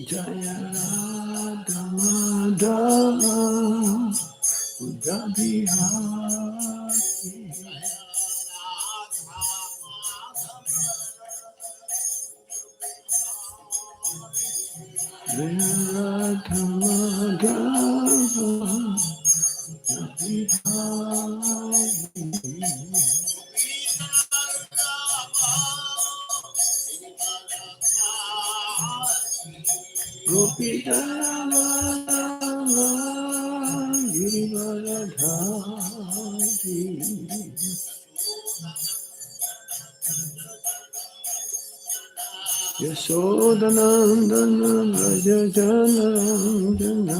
Jaya Radha Madhava Udabhihati Jaya Radha Madhava Udabhihati Gopi Jaya Girivaradhari Yashodanandana Vraja Janarandana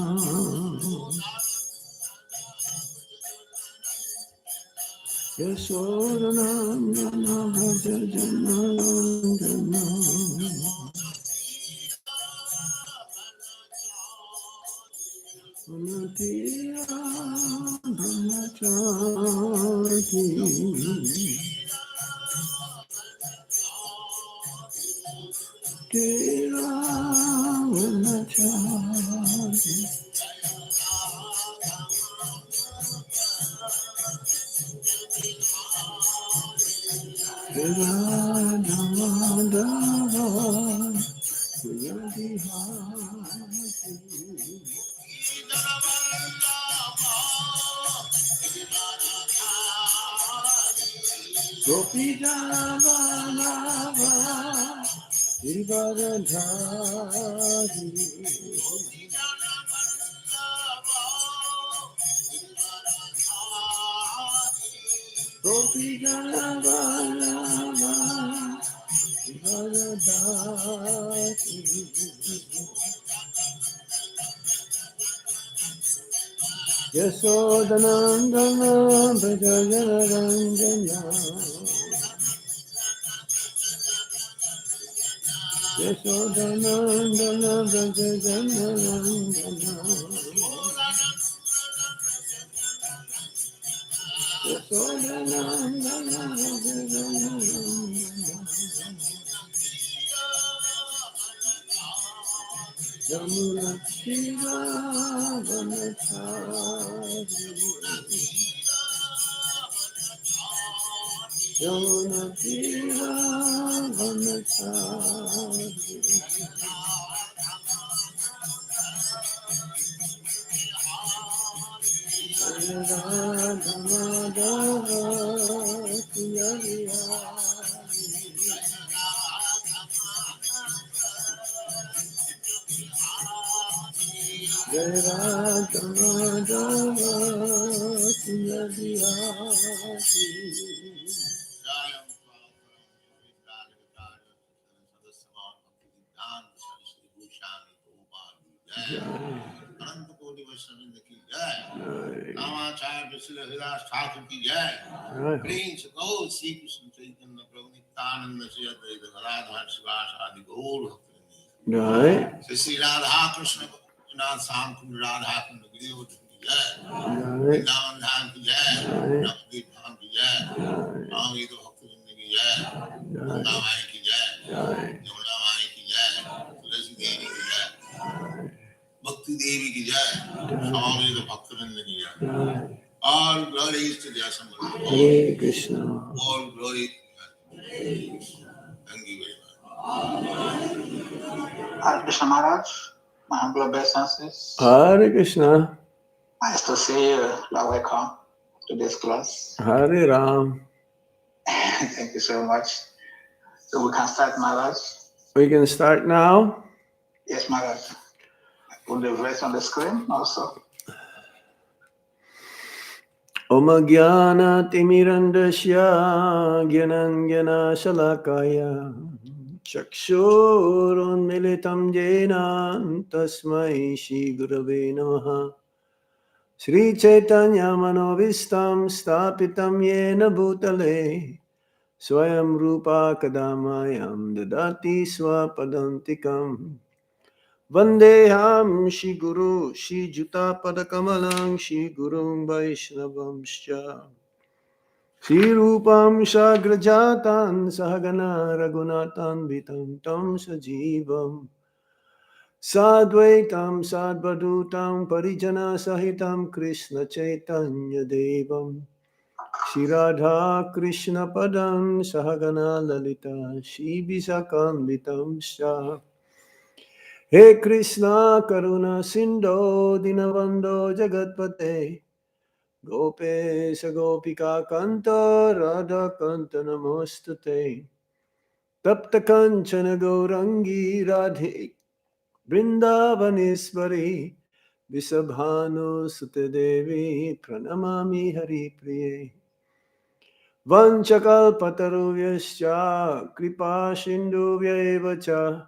Yashodanandana Vraja Janarandana Anatira Brahmachari Tira Brahmachari Tira Dhamadava Yadihati Gopi Janavalava Girivaradhari Gopi Janavalava Girivaradhari Yashodanandana Vraja Janarandana Yashodanandana Vraja Janarandana Yashodanandana Vraja Janarandana Yamuna Shiva Vanachari Yamuna Shiva Vanachari Radha Madhava Kiyavihari Jai Radha Madhava Kiyavihari Namacharya Srila Hridas Thakur ki jai. Prince of all Sri Krishna Chaitanya Prabhu Nityananda Sri Advaita Gadadhar Srivas Adi Gaur Bhakti Sri Radha Krishna Nath Sam Kund Radha Kund Giriyo ki jai. Vrindavan Dham ki jai. Navadvip Dham ki jai. Swami Bhakti ki jai. Ganga Mai ki jai. Yamuna Mai ki jai. Tulasi Devi ki jai. Bhakti Devi ki jai. Swami Bhaktivinoda ki jai. All glories to the Assembly. Hare Krishna. All glory. Thank you very much. Hare Krishna Maharaj, my humble obeisances. Hare Krishna. Nice to see you. Welcome to this class. Hare Ram. Thank you so much. So we can start, Maharaj. We can start now. Yes, Maharaj. Put the verse on the screen also. Om Jnana Timirandasya Gyananjana Shalakaya Chakshurun Militam Jena Tasmai Shri Gurave Namaha Sri Chaitanya Manovistam Stapitam Yena Bhutale Swayam Rupa Kadamayam Dadati Swapadantikam Vandeham Shri Guru Shri Juta Padakamalang Shri Gurung Vaishnavamscha Shri Rupam Sagrajatan Sahagana Raghunatan Vitam Tam Sajivam Sadvaitam Sadvadutam Parijana Sahitam Krishna Chaitanya Devam Shri Radha Krishna Padam Sahagana Lalita Shri Visakambitam Shah He Krishna Karuna Sindho Dinavando Jagatpate Gopesha Gopika Kanta Radha Kanta Namostate Tapta Kanchana Gaurangi Radhe Vrindavaneshwari Visabhanu Sute Devi Pranamami Hari Priye Vanchakalpataruvyaschа Kripa Sindhuvyaevacha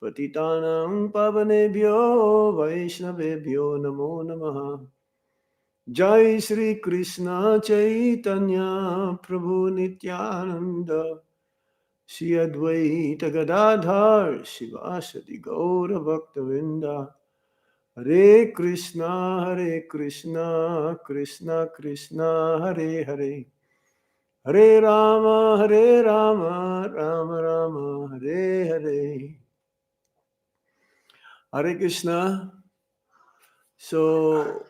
Patitanam Pavanebhyo Vaishnavebhyo Namo Namaha Jai Sri Krishna Chaitanya Prabhu Nityananda Shri Advaita Gadadhar Shivasati Gaura Bhaktavinda Hare Krishna Krishna Krishna Hare Hare Hare Rama Rama Rama Hare Hare Hare Krishna. So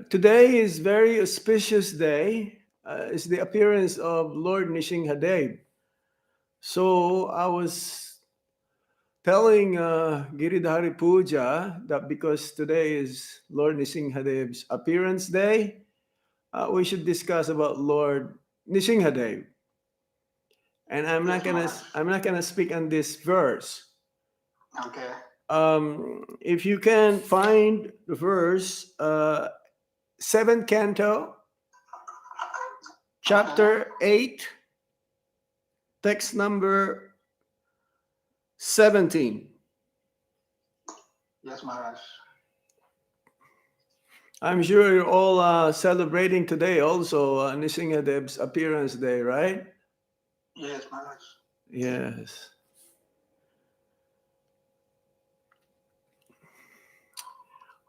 today is very auspicious day. It's the appearance of Lord Nrisimhadeva. So I was telling Giridhari Puja that because today is Lord Nrisimhadeva's appearance day, we should discuss about Lord Nrisimhadeva. And I'm not gonna speak on this verse. Okay. If you can find the verse, 7th canto, chapter 8, text number 17. Yes, Maharaj. I'm sure you're all celebrating today also Nrisimhadeva's appearance day, right? Yes, Maharaj. Yes.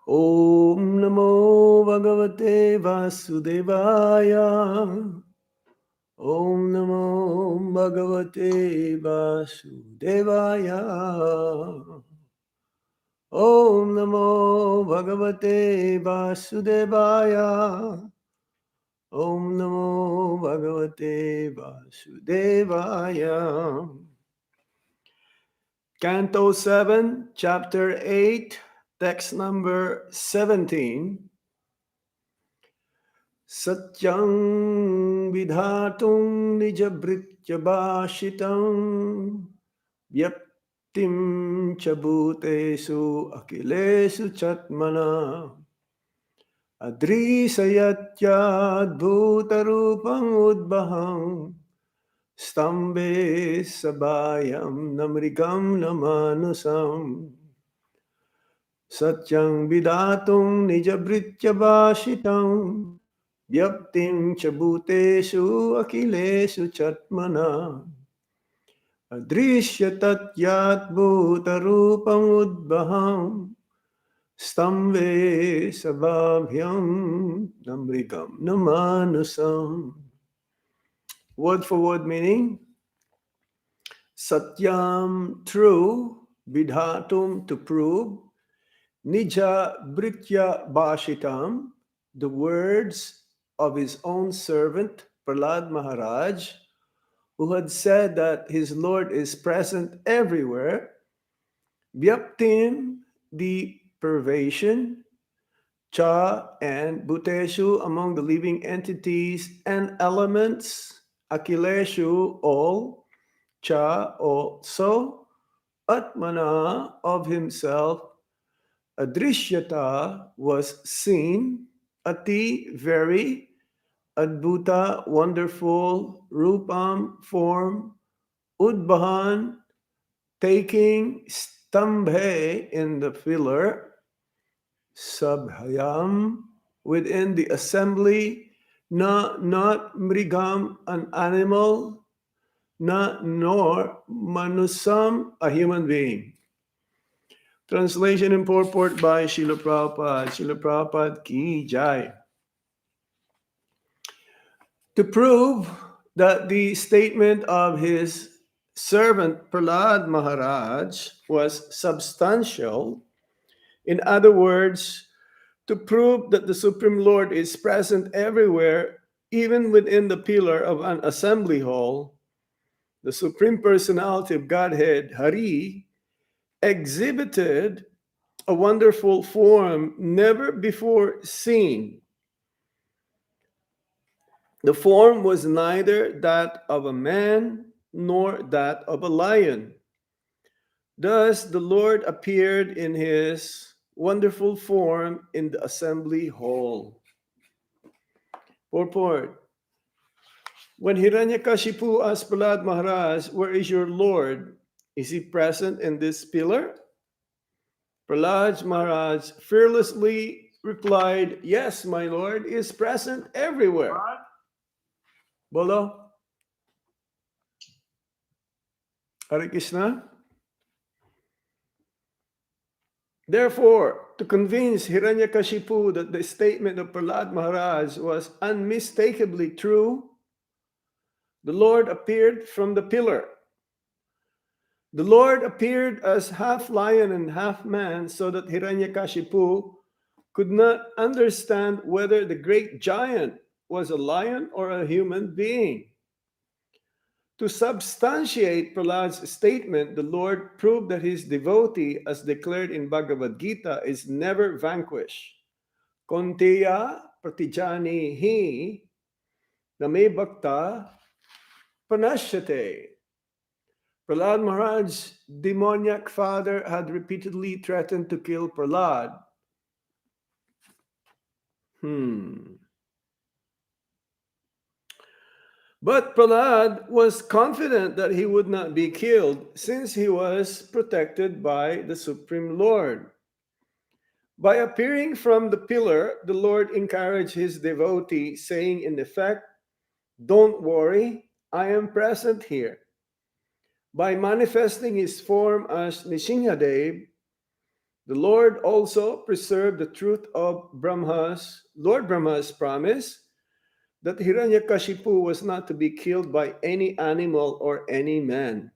Om Namo Bhagavate Vasudevaya. Om Namo Bhagavate Vasudevaya. Om Namo Bhagavate Vasudevaya. Om Namo Bhagavate Vasudevaya. Canto 7, chapter 8, text number 17. Satyang vidhatum nijabritya bhashitam vyaptim cha bhutesu akilesu chatmana adrisayatyad bhutarupam udbaham stambe sabayam namrigam namanusam Satyang vidatum nijabritya bhashitam Vyaptim cha bhutesu akilesu chatmana Adrishya tatyat bhutarupam udbaham Stamve sabhabhyam namrigam namanusam. Word for word meaning. Satyam, true, vidhatum, to prove, nija britya bhashitam, the words of his own servant Prahlad Maharaj, who had said that his Lord is present everywhere. Vyaptim, the pervasion, cha and bhuteshu, among the living entities and elements, akileshu, all, cha also, atmana, of himself, adrishyata, was seen, ati, very, adbhuta, wonderful, rupam, form, udbhan, taking, stambhe, in the pillar, sabhayam, within the assembly, not mrigam, an animal, nor manusam, a human being. Translation and purport by Srila Prabhupada. Srila Prabhupada ki jai. To prove that the statement of his servant Prahlad Maharaj was substantial, in other words, to prove that the Supreme Lord is present everywhere, even within the pillar of an assembly hall, the Supreme Personality of Godhead, Hari, exhibited a wonderful form never before seen. The form was neither that of a man nor that of a lion. Thus, the Lord appeared in his wonderful form in the assembly hall. Purport. When Hiranyakashipu asked Prahlad Maharaj, "Where is your Lord? Is he present in this pillar?" Prahlad Maharaj fearlessly replied, "Yes, my Lord is present everywhere." Bolo. Hare Krishna. Therefore, to convince Hiranyakashipu that the statement of Prahlad Maharaj was unmistakably true, the Lord appeared from the pillar. The Lord appeared as half lion and half man so that Hiranyakashipu could not understand whether the great giant was a lion or a human being. To substantiate Prahlad's statement, the Lord proved that his devotee, as declared in Bhagavad Gita, is never vanquished. Konteya pratijani hi name bhakta panashyate. Prahlad Maharaj's demoniac father had repeatedly threatened to kill Prahlad. But Prahlad was confident that he would not be killed since he was protected by the Supreme Lord. By appearing from the pillar, the Lord encouraged his devotee, saying in effect, "Don't worry, I am present here." By manifesting his form as Nrisimhadeva, the Lord also preserved the truth of Lord Brahma's promise that Hiranyakashipu was not to be killed by any animal or any man.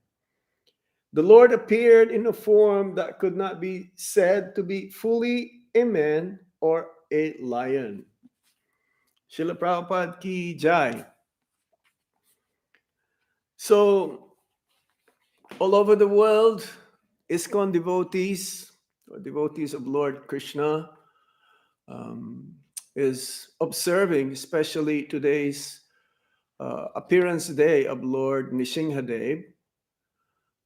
The Lord appeared in a form that could not be said to be fully a man or a lion. Srila Prabhupada ki jai. So, all over the world, Iskcon devotees, or devotees of Lord Krishna, is observing, especially today's appearance day of Lord Nrisimhadeva.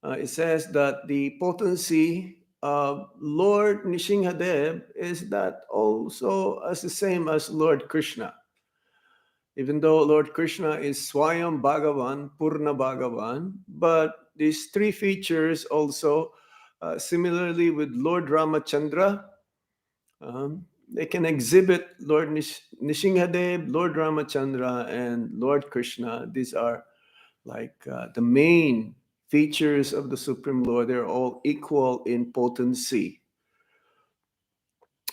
It says that the potency of Lord Nrisimhadeva is that also as the same as Lord Krishna. Even though Lord Krishna is Swayam Bhagavan, Purna Bhagavan, but these three features also, similarly with Lord Ramachandra, they can exhibit Lord Nrisimhadeva, Lord Ramachandra, and Lord Krishna. These are like the main features of the Supreme Lord. They're all equal in potency.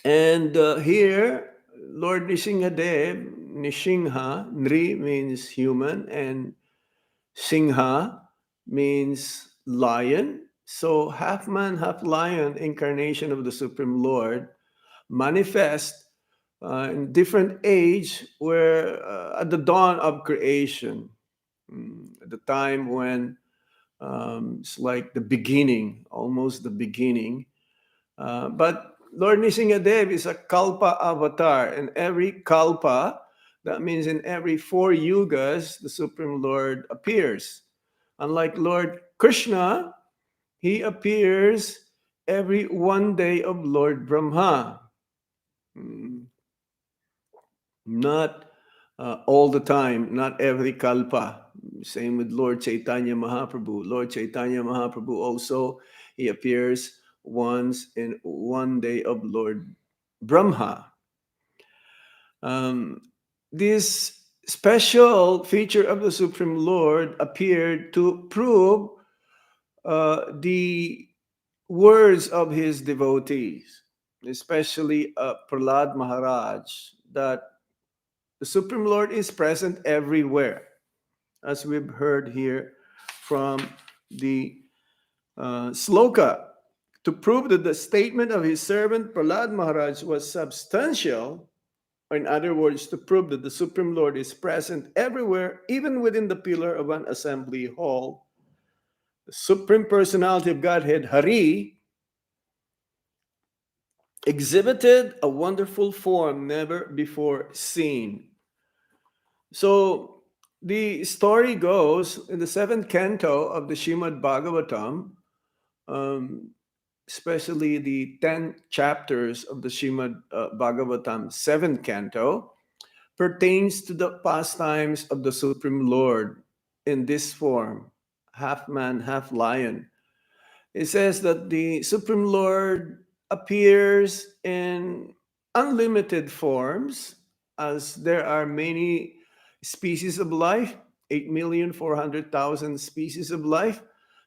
And here, Lord Nrisimhadeva, Nrisingha, Nri means human, and Singha means lion. So half man, half lion incarnation of the Supreme Lord manifest in different age where at the dawn of creation, at the time when it's like the beginning, almost the beginning. But Lord Nrisimhadeva is a Kalpa avatar, and every Kalpa, that means in every 4 yugas, the Supreme Lord appears. Unlike Lord Krishna, he appears every 1 day of Lord Brahma. Not all the time, not every kalpa. Same with Lord Chaitanya Mahaprabhu. Lord Chaitanya Mahaprabhu also, he appears once in 1 day of Lord Brahma. This special feature of the Supreme Lord appeared to prove the words of his devotees, especially Prahlad Maharaj, that the Supreme Lord is present everywhere, as we've heard here from the sloka. To prove that the statement of his servant Prahlad Maharaj was substantial, or in other words, to prove that the Supreme Lord is present everywhere, even within the pillar of an assembly hall, the Supreme Personality of Godhead, Hari, exhibited a wonderful form never before seen. So the story goes in the 7th canto of the Srimad Bhagavatam, especially the 10 chapters of the Srimad Bhagavatam 7th canto, pertains to the pastimes of the Supreme Lord in this form, half man, half lion. It says that the Supreme Lord appears in unlimited forms, as there are many species of life, 8,400,000 species of life.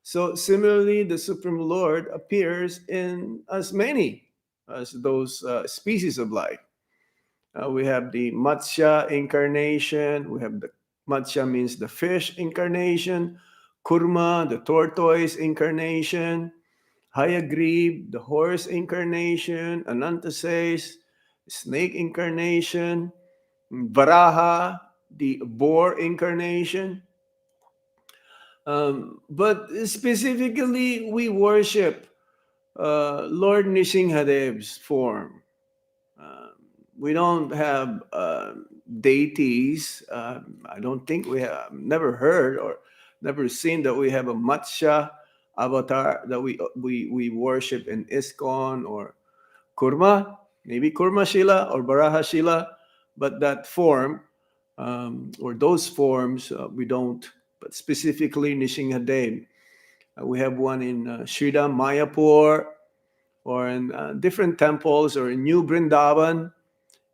So similarly, the Supreme Lord appears in as many as those species of life. We have the Matsya incarnation. We have the Matsya means the fish incarnation, Kurma, the tortoise incarnation, Hayagrib, the horse incarnation, Anantases, snake incarnation, Varaha, the boar incarnation. But specifically, we worship Lord Nrisimhadev's form. We don't have deities. I don't think we have, never heard or never seen that we have a Matsya avatar that we worship in Iskcon or Kurma, maybe Kurma Shila or Baraha Shila, but that form or those forms we don't. But specifically Nrisimhadev, we have one in Sridham Mayapur or in different temples or in New Vrindavan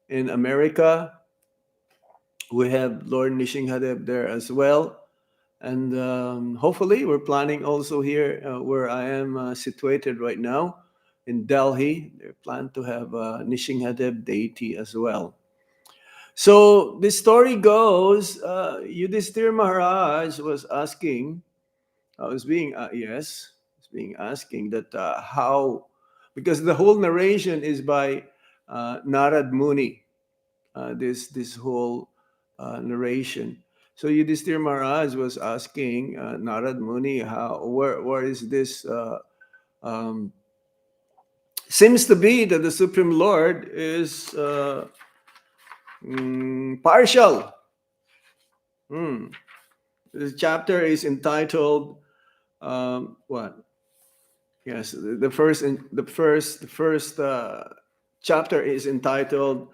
in America. We have Lord Nrisimhadev there as well. And hopefully we're planning also here where I am situated right now in Delhi. They plan to have a Nrisimhadev deity as well. So the story goes, Yudhishthira Maharaj was asking, being asking that how, because the whole narration is by Narad Muni, this whole narration. So Yudhishthira Maharaj was asking Narad Muni, where is this? Seems to be that the Supreme Lord is partial. This chapter is entitled what? Yes, the first chapter is entitled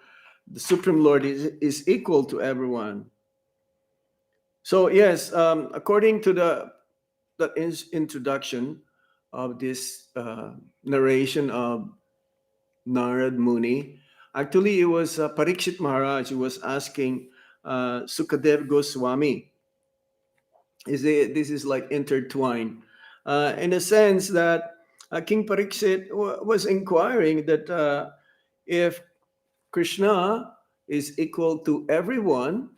"The Supreme Lord is equal to everyone." So yes, according to the introduction of this narration of Narad Muni, actually it was Parikshit Maharaj who was asking Sukadev Goswami. This is like intertwined in a sense that King Parikshit was inquiring that if Krishna is equal to everyone,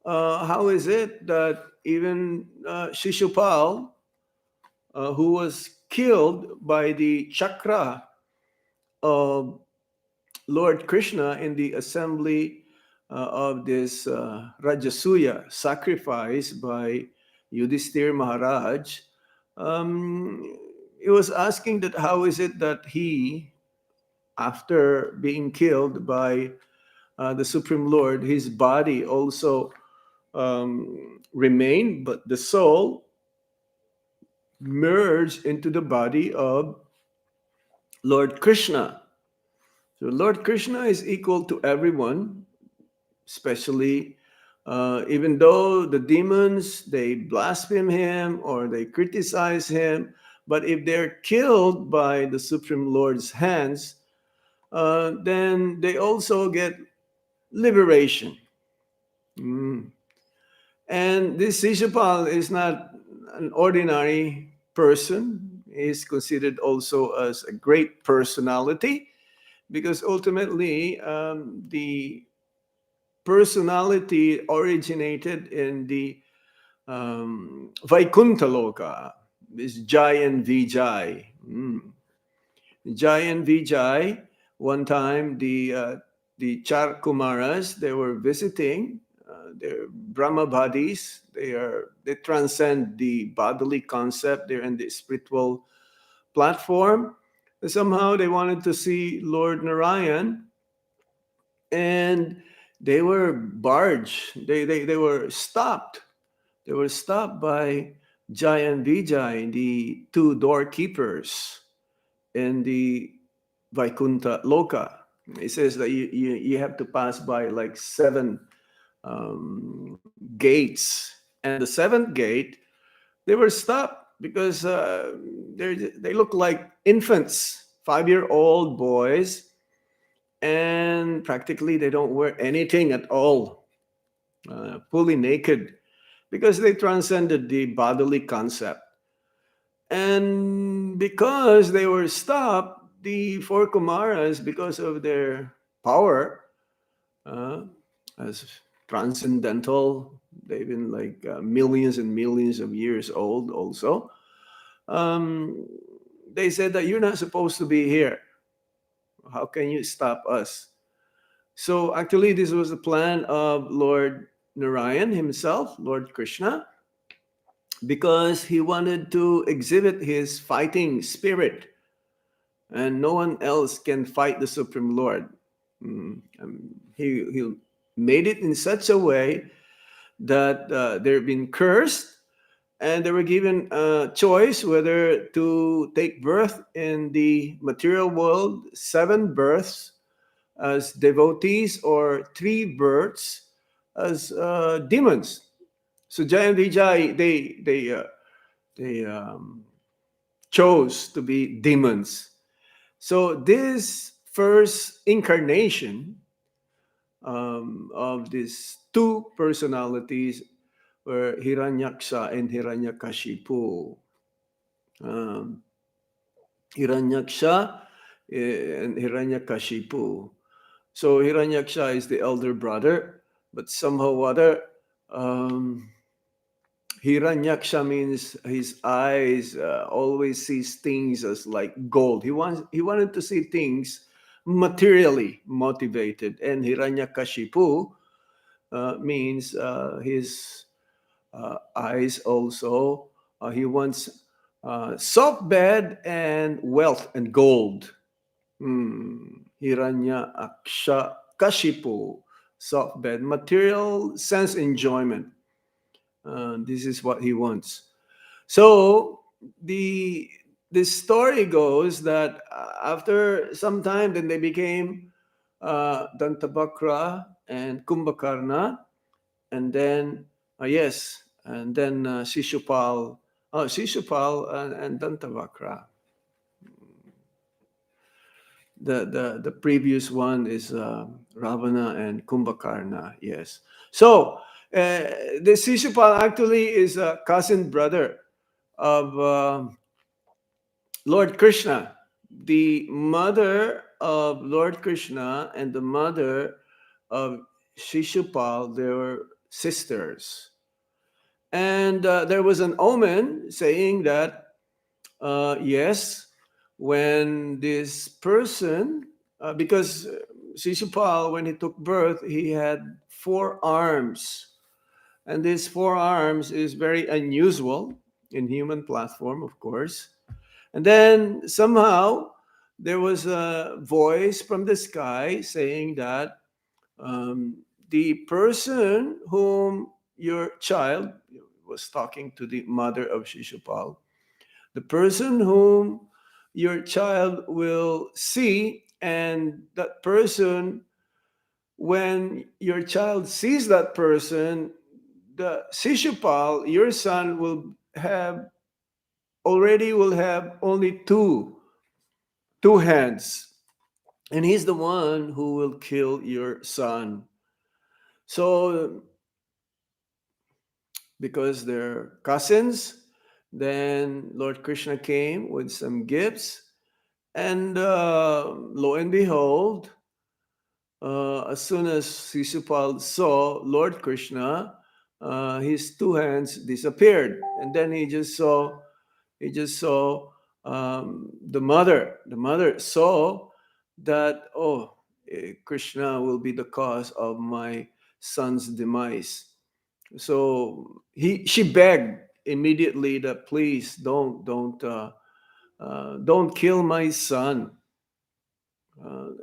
how is it that even Shishupal, who was killed by the chakra of Lord Krishna in the assembly of this Rajasuya sacrifice by Yudhishthira Maharaj, he was asking that how is it that he, after being killed by the Supreme Lord, his body also remained, but the soul merged into the body of Lord Krishna. So Lord Krishna is equal to everyone, especially even though the demons, they blaspheme him or they criticize him, but if they're killed by the Supreme Lord's hands, then they also get liberation. And this Shishupal is not an ordinary person. He is considered also as a great personality, because ultimately the personality originated in the Vaikuntha Loka, this Jai and Vijay. Jai and Vijay, one time the Char Kumaras, they were visiting. They're Brahma bodies. They transcend the bodily concept. They're in the spiritual platform. And somehow they wanted to see Lord Narayan, and they were barged. They were stopped. They were stopped by Jai and Vijay, the two doorkeepers in the Vaikuntha Loka. It says that you have to pass by like 7 gates. And the 7th gate, they were stopped because they look like infants, 5-year-old boys, and practically they don't wear anything at all, fully naked, because they transcended the bodily concept. And because they were stopped, the 4 Kumaras, because of their power uh, as transcendental, they've been like millions and millions of years old also. Um, they said that you're not supposed to be here. How can you stop us? So actually, this was the plan of Lord Narayan himself, Lord Krishna, because he wanted to exhibit his fighting spirit, and no one else can fight the Supreme Lord. He made it in such a way that they've been cursed, and they were given a choice whether to take birth in the material world, 7 births as devotees, or 3 births as demons. So Jai and Vijay, they chose to be demons. So this first incarnation of these 2 personalities were Hiranyaksha and Hiranyakashipu. Um, Hiranyaksha and Hiranyakashipu. So Hiranyaksha is the elder brother, but somehow or other, Hiranyaksha means his eyes always sees things as like gold. He wanted to see things materially motivated, and Hiranyakashipu means his eyes also. He wants soft bed and wealth and gold. Hiranyaksha Kashipu, soft bed, material sense enjoyment. This is what he wants. So the story goes that after some time, then they became Dantabakra and Kumbhakarna, and then and then Shishupal, and Dantavakra. The previous one is Ravana and Kumbhakarna. Yes. So the Shishupal actually is a cousin brother of Lord Krishna. The mother of Lord Krishna and the mother of Shishupal, they were sisters. And there was an omen saying that, yes, when this person, because Shishupal, when he took birth, he had 4 arms. And these 4 arms is very unusual in human platform, of course. And then somehow there was a voice from the sky saying that the person whom your child was talking to the mother of Shishupal, the person whom your child will see, and that person, when your child sees that person, the Shishupal, your son, will have only two hands, and he's the one who will kill your son. So because they're cousins. Then Lord Krishna came with some gifts, and lo and behold, as soon as Sisupal saw Lord Krishna, his two hands disappeared, and then he just saw the mother. The mother saw that, oh, Krishna will be the cause of my son's demise. So she begged immediately that, please don't kill my son.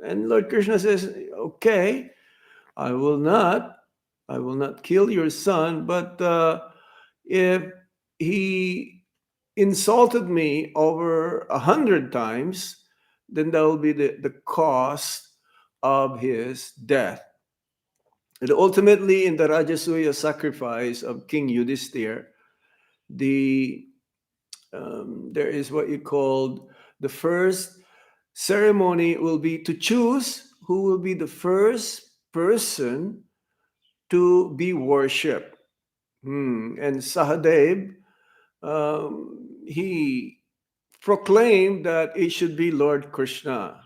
And Lord Krishna says, okay, I will not kill your son, but if he insulted me over 100 times, then that will be the cost of his death. And ultimately, in the Rajasuya sacrifice of King Yudhisthira, there is what you called the first ceremony will be to choose who will be the first person to be worshipped. And Sahadev, he proclaimed that it should be Lord Krishna.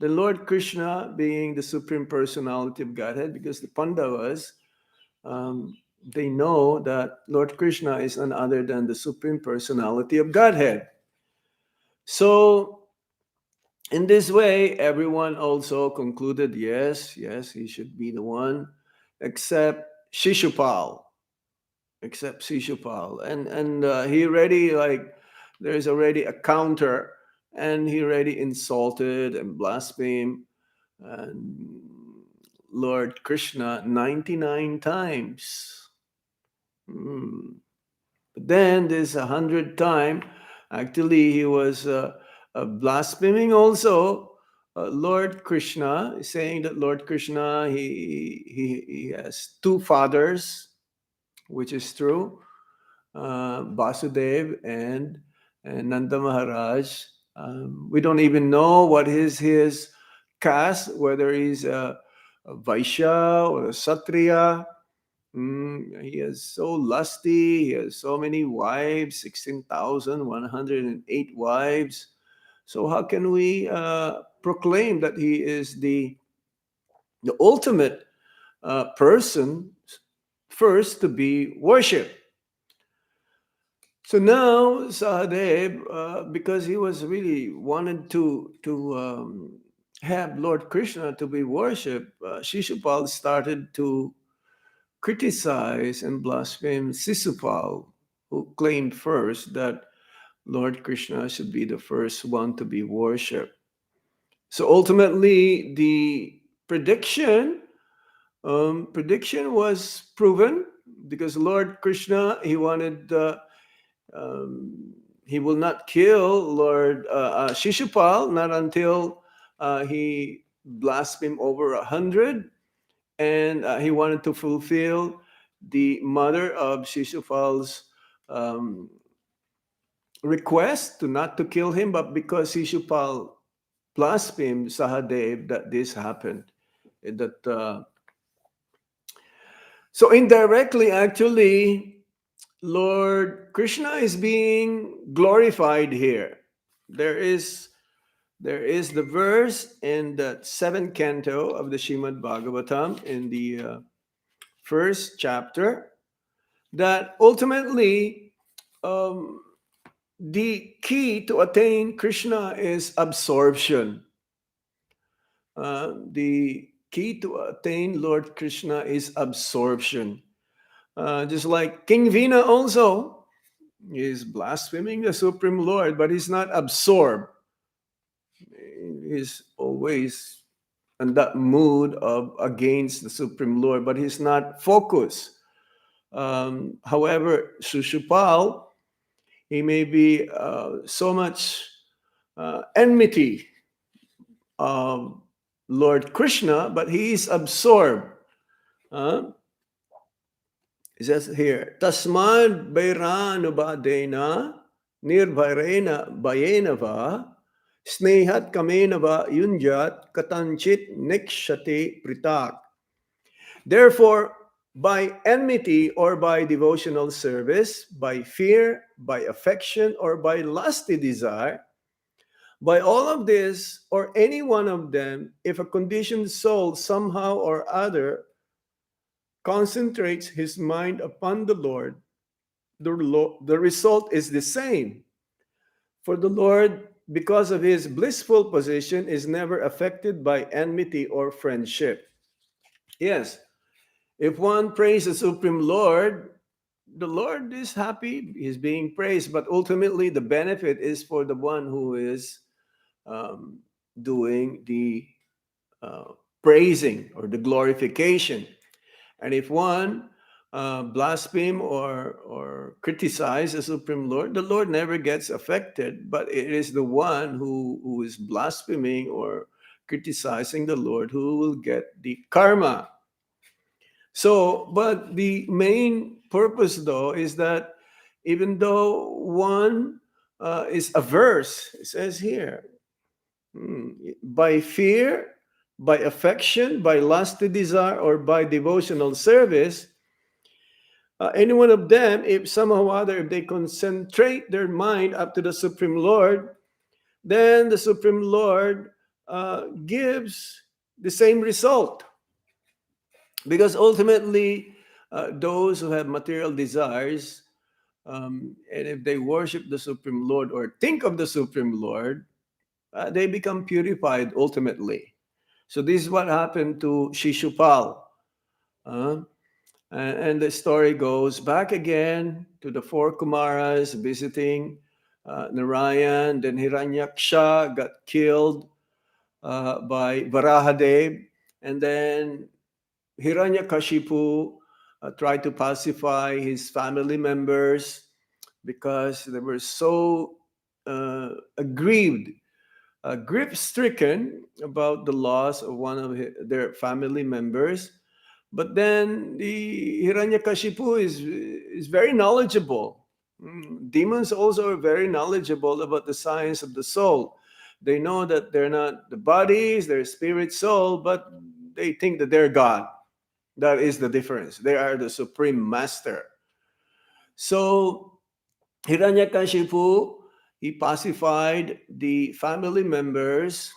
The Lord Krishna being the Supreme Personality of Godhead, because the Pandavas, they know that Lord Krishna is none other than the Supreme Personality of Godhead. So in this way, everyone also concluded, yes, he should be the one, except Shishupal. And he already, like, there's already a counter, and he already insulted and blasphemed and Lord Krishna 99 times. But then this 100th time, actually he was blaspheming also Lord Krishna, saying that Lord Krishna, he has two fathers, which is true, Vasudev and Nanda Maharaj. We don't even know what is his caste, whether he's a Vaishya or a Satriya. He is so lusty. He has so many wives, 16,108 wives. So how can we proclaim that he is the ultimate person first to be worshipped? So now Sahadev, because he was really wanted to have Lord Krishna to be worshipped, Shishupal started to criticize and blaspheme Sisupal, who claimed first that Lord Krishna should be the first one to be worshipped. So ultimately, the prediction was proven, because Lord Krishna, he wanted, he will not kill Lord Shishupal, not until he blasphemed over 100. And he wanted to fulfill the mother of Shishupal's request to not to kill him, but because Shishupal blasphemed Sahadev, that this happened. So indirectly, actually, Lord Krishna is being glorified here. There is the verse in the 7th canto of the Srimad Bhagavatam in the first chapter, that ultimately the key to attain Krishna is absorption. The key to attain Lord Krishna is absorption. Just like King Vina also is blaspheming the Supreme Lord, but he's not absorbed. He's always in that mood of against the Supreme Lord, but he's not focused. However, Shishupal, he may be so much enmity of Lord Krishna, but he is absorbed. It says here, Tasmad Bairanubadena Nirbhairena Bayenava Snehat Kamenava Yunjat Katanchit Nikshate Pritak. Therefore, by enmity or by devotional service, by fear, by affection, or by lusty desire. By all of this, or any one of them, if a conditioned soul somehow or other concentrates his mind upon the Lord, the result is the same. For the Lord, because of his blissful position, is never affected by enmity or friendship. Yes, if one prays the Supreme Lord, the Lord is happy, he's being praised, but ultimately the benefit is for the one who is doing the praising or the glorification. And if one blaspheme or criticize the Supreme Lord, the Lord never gets affected, but it is the one who is blaspheming or criticizing the Lord who will get the karma. So, but the main purpose, though, is that even though one is averse, it says here, by fear, by affection, by lusty desire, or by devotional service, any one of them, if somehow or other, if they concentrate their mind up to the Supreme Lord, then the Supreme Lord gives the same result. Because ultimately, those who have material desires, and if they worship the Supreme Lord or think of the Supreme Lord, they become purified ultimately. So this is what happened to Shishupal. And the story goes back again to the four Kumaras visiting Narayan. Then Hiranyaksha got killed by Varahadev. And then Hiranyakashipu tried to pacify his family members because they were so aggrieved, grief-stricken about the loss of one of their family members. But then the Hiranyakashipu is very knowledgeable. Demons also are very knowledgeable about the science of the soul. They know that they're not the bodies, they're spirit, soul, but they think that they're God. That is the difference. They are the supreme master. So Hiranyakashipu, he pacified the family members,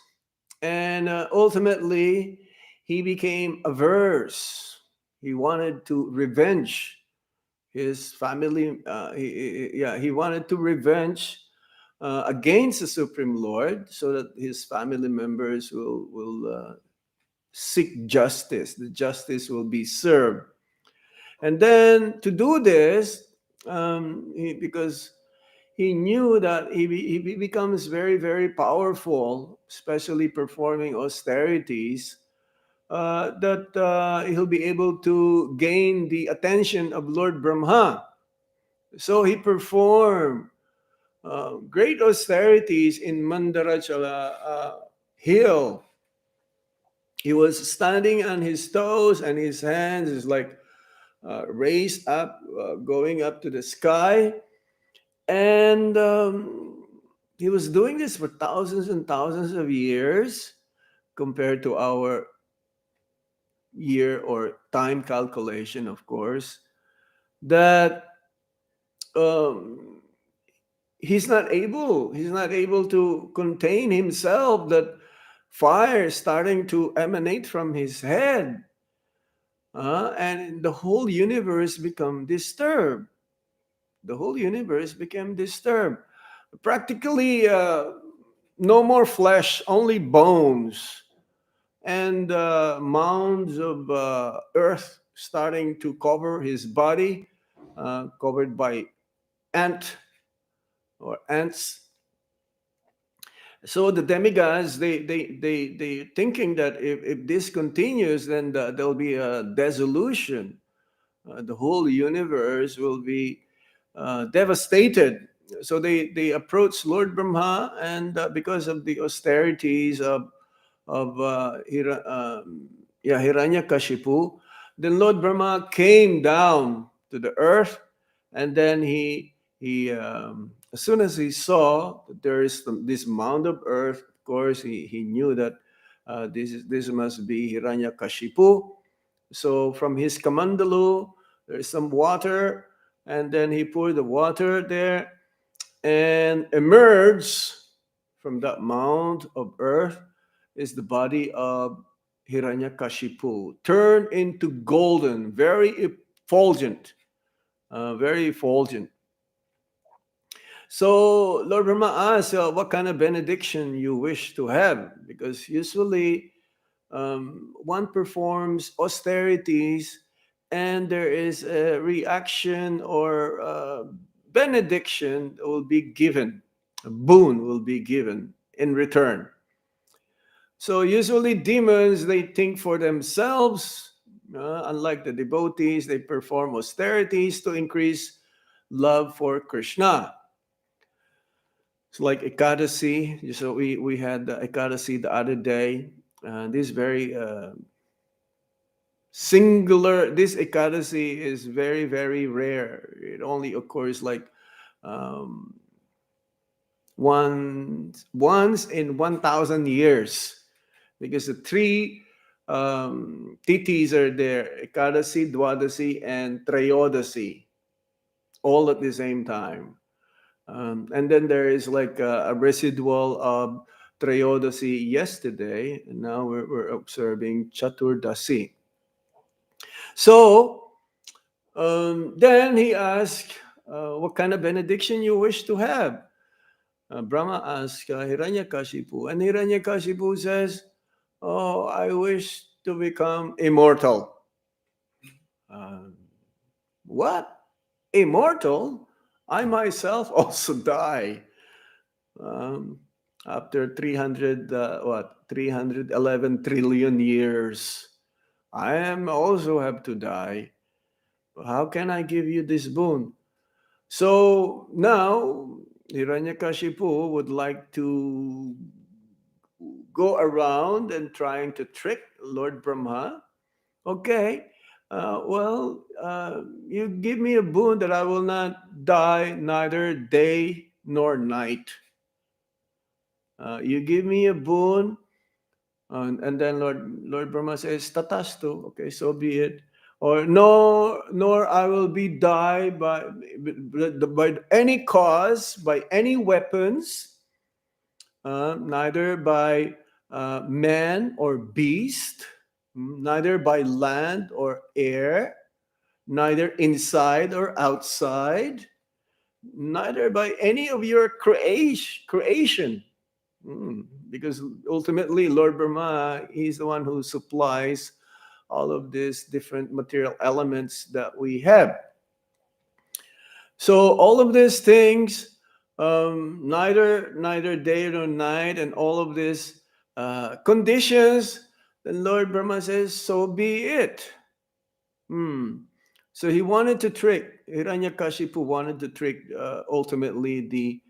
and ultimately he became averse. He wanted to revenge his family. He wanted to revenge against the Supreme Lord, so that his family members will seek justice. The justice will be served. And then to do this, because he knew that he becomes very, very powerful, especially performing austerities, that he'll be able to gain the attention of Lord Brahma. So he performed great austerities in Mandarachala hill. He was standing on his toes, and his hands is like raised up, going up to the sky. And he was doing this for thousands and thousands of years compared to our year or time calculation, of course, that he's not able to contain himself, that fire starting to emanate from his head, and the whole universe become disturbed. The whole universe became disturbed. Practically no more flesh, only bones, and mounds of earth starting to cover his body, covered by ants. So the demigods, they thinking that if this continues, then there'll be a dissolution. The whole universe will be devastated. So they approach Lord Brahma, and because of the austerities of Hiranyakashipu, then Lord Brahma came down to the earth, and then he as soon as he saw that there is this mound of earth, of course he knew that this must be Hiranyakashipu, So from his kamandalu, there's some water, and then he poured the water there, and emerged from that mound of earth is the body of Hiranyakashipu, turned into golden, very effulgent, very effulgent. So Lord Brahma asked, what kind of benediction you wish to have? Because usually one performs austerities and there is a reaction or benediction will be given, a boon will be given in return. So usually demons, they think for themselves. Unlike the devotees, they perform austerities to increase love for Krishna. It's like Ekadasi. So we had the Ekadasi the other day. This very singular. This Ekadasi is very, very rare. It only occurs like once in 1,000 years, because the three titis are there: Ekadasi, Dwadasi, and Trayodasi, all at the same time. And then there is like a residual of Trayodasi yesterday, and now we're observing Chaturdasi. So then he asked, what kind of benediction you wish to have? Brahma asked Hiranyakashipu, and Hiranyakashipu says, oh, I wish to become immortal. What? Immortal? I myself also die. After 311 trillion years, I am also have to die. How can I give you this boon? So now Hiranyakashipu would like to go around and trying to trick Lord Brahma. Okay, you give me a boon that I will not die neither day nor night. You give me a boon, and then Lord Brahma says, "Tatastu." Okay, so be it. Or no, nor I will be die by any cause, by any weapons, neither by man or beast, neither by land or air, neither inside or outside, neither by any of your creation. Because ultimately, Lord Brahma, he's the one who supplies all of these different material elements that we have. So all of these things, neither day nor night, and all of these conditions, then Lord Brahma says, so be it. So he wanted to trick, Hiranyakashipu wanted to trick ultimately the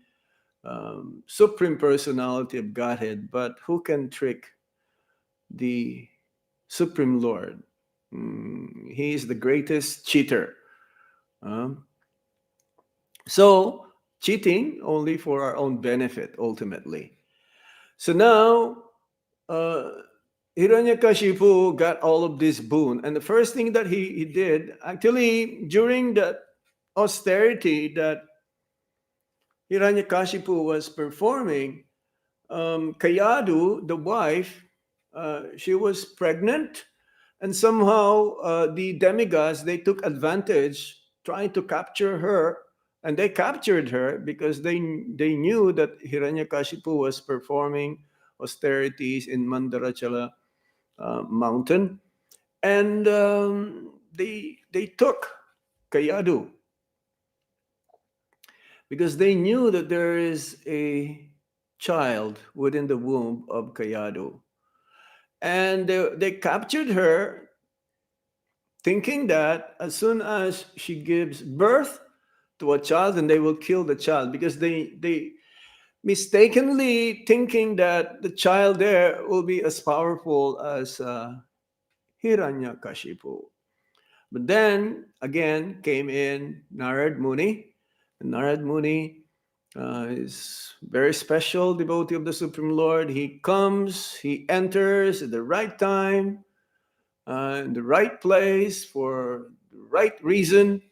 Supreme Personality of Godhead, but who can trick the Supreme Lord? He is the greatest cheater. So cheating only for our own benefit ultimately. So now Hiranyakashipu got all of this boon, and the first thing that he did, actually during the austerity that Hiranyakashipu was performing, Kayadu, the wife, she was pregnant, and somehow the demigods, they took advantage trying to capture her, and they captured her because they knew that Hiranyakashipu was performing austerities in Mandarachala mountain, and they took Kayadu because they knew that there is a child within the womb of Kayadu. And they captured her, thinking that as soon as she gives birth to a child, then they will kill the child, because they mistakenly thinking that the child there will be as powerful as Hiranyakashipu. But then again came in Narad Muni. And Narad Muni is very special devotee of the Supreme Lord. He comes, he enters at the right time. in the right place for the right reason.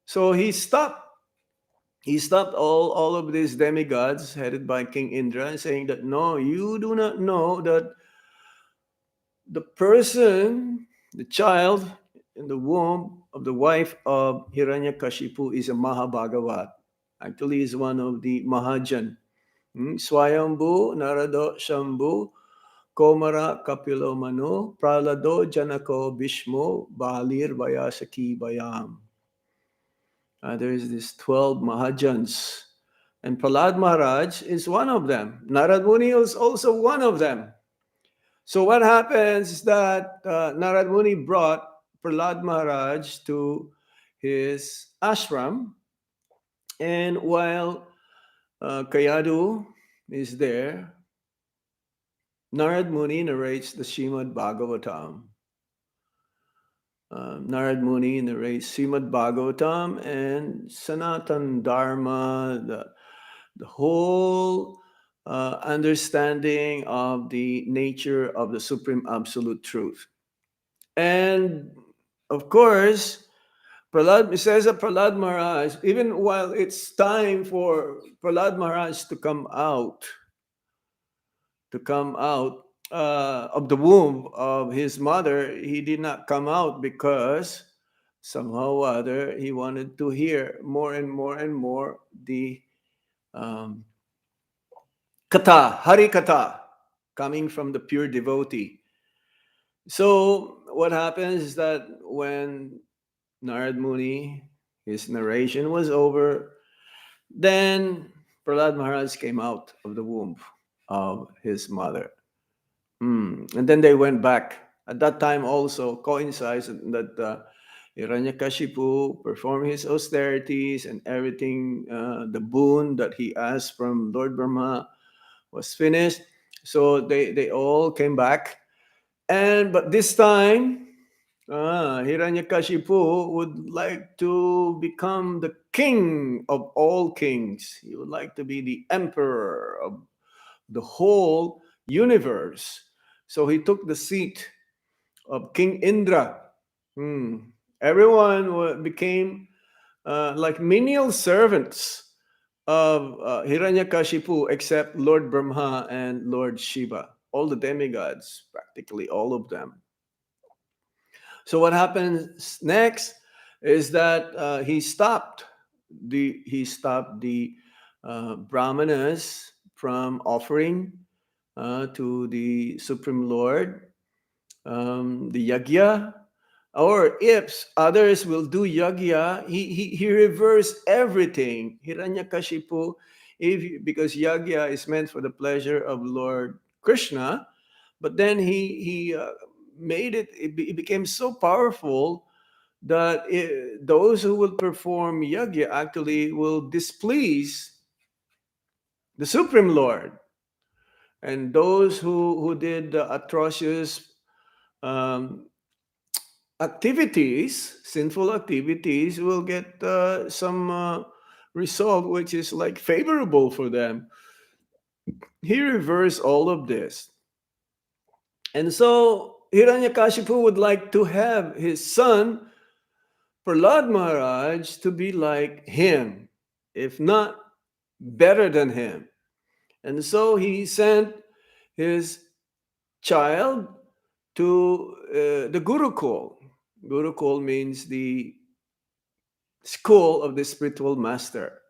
So he stopped. He stopped all of these demigods headed by King Indra, saying that no, you do not know that the person, the child in the womb of the wife of Hiranyakashipu is a Mahabhagavat. Actually, is one of the Mahajan. Swayambhu, Narado, Shambhu, Komara, Kapilo Manu, Pralado, Janako, Bhishmo, Balir, Vayasaki, Bayam. There is these 12 Mahajans. And Prahlad Maharaj is one of them. Narad Muni is also one of them. So what happens is that Narad Muni brought Prahlad Maharaj to his ashram. And while Kayadu is there, Narad Muni narrates the Srimad Bhagavatam. Narad Muni narrates Srimad Bhagavatam and Sanatan Dharma, the whole understanding of the nature of the Supreme Absolute Truth. And of course, Prahlad Maharaj, even while it's time for Prahlad Maharaj to come out of the womb of his mother, he did not come out because somehow or other he wanted to hear more and more and more the Katha, Hari Katha, coming from the pure devotee. So what happens is that when Narad Muni, his narration was over, then Prahlad Maharaj came out of the womb of his mother. And then they went back. At that time also coincides that Hiranyakashipu performed his austerities and everything, the boon that he asked from Lord Brahma was finished. So they all came back. But this time, Hiranyakashipu would like to become the king of all kings. He would like to be the emperor of the whole universe. So he took the seat of King Indra. Everyone became like menial servants of Hiranyakashipu except Lord Brahma and Lord Shiva. All the demigods, practically all of them. So what happens next is that he stopped the brahmanas from offering to the Supreme Lord the yagya, or if others will do yagya, he reversed everything. Hiranyakashipu, because yagya is meant for the pleasure of Lord Krishna, but then he made it became so powerful that those who will perform yagya actually will displease the Supreme Lord. And those who did atrocious activities, sinful activities, will get some result which is like favorable for them. He reversed all of this. And so Hiranyakashipu would like to have his son, Prahlad Maharaj, to be like him, if not better than him. And so he sent his child to the Gurukul. Gurukul means the school of the spiritual master.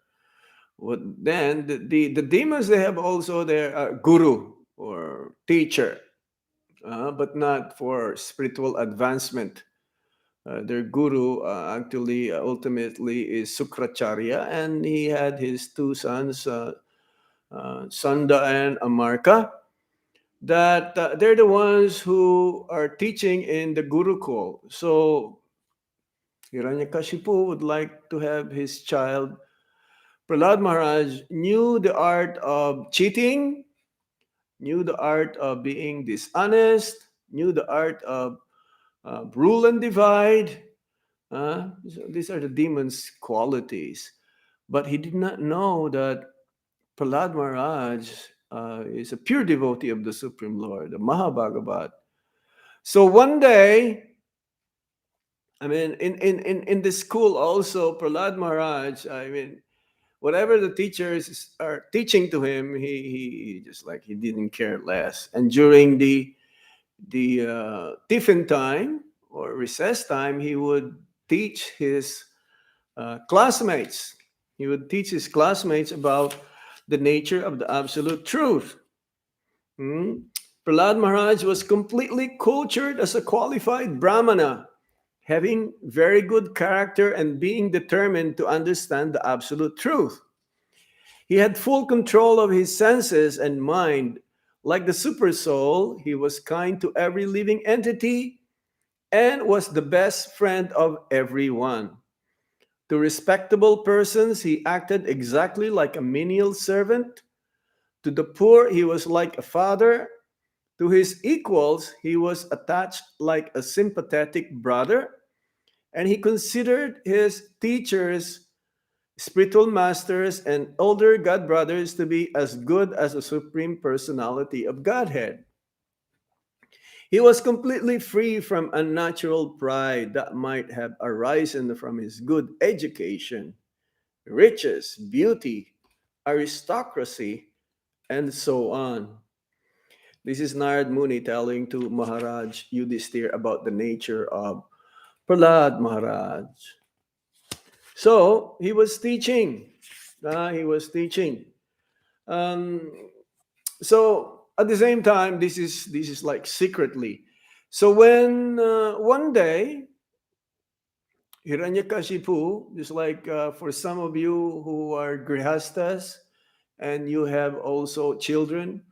Then the demons, they have also their guru or teacher, but not for spiritual advancement. Their guru actually ultimately is Sukracharya, and he had his two sons, Sanda and Amarka, that they're the ones who are teaching in the Gurukul. So Hiranyakashipu would like to have his child. Prahlad Maharaj knew the art of cheating, knew the art of being dishonest, knew the art of rule and divide. So these are the demon's qualities. But he did not know that Prahlad Maharaj is a pure devotee of the Supreme Lord, the Mahabhagavat. So one day, I mean, in the school also, Prahlad Maharaj, I mean, whatever the teachers are teaching to him, he just like he didn't care less. And during the tiffin time or recess time, he would teach his classmates. He would teach his classmates about the nature of the absolute truth. Hmm? Prahlad Maharaj was completely cultured as a qualified Brahmana, having very good character and being determined to understand the absolute truth. He had full control of his senses and mind. Like the super soul, he was kind to every living entity and was the best friend of everyone. To respectable persons, he acted exactly like a menial servant. To the poor, he was like a father. To his equals, he was attached like a sympathetic brother. And he considered his teachers, spiritual masters, and older God brothers to be as good as the Supreme Personality of Godhead. He was completely free from unnatural pride that might have arisen from his good education, riches, beauty, aristocracy, and so on. This is Narad Muni telling to Maharaj Yudhishthir about the nature of Prahlad Maharaj. So he was teaching. He was teaching. Um, so at the same time, this is like secretly. So when one day Hiranyakashipu, just like for some of you who are grihastas and you have also children,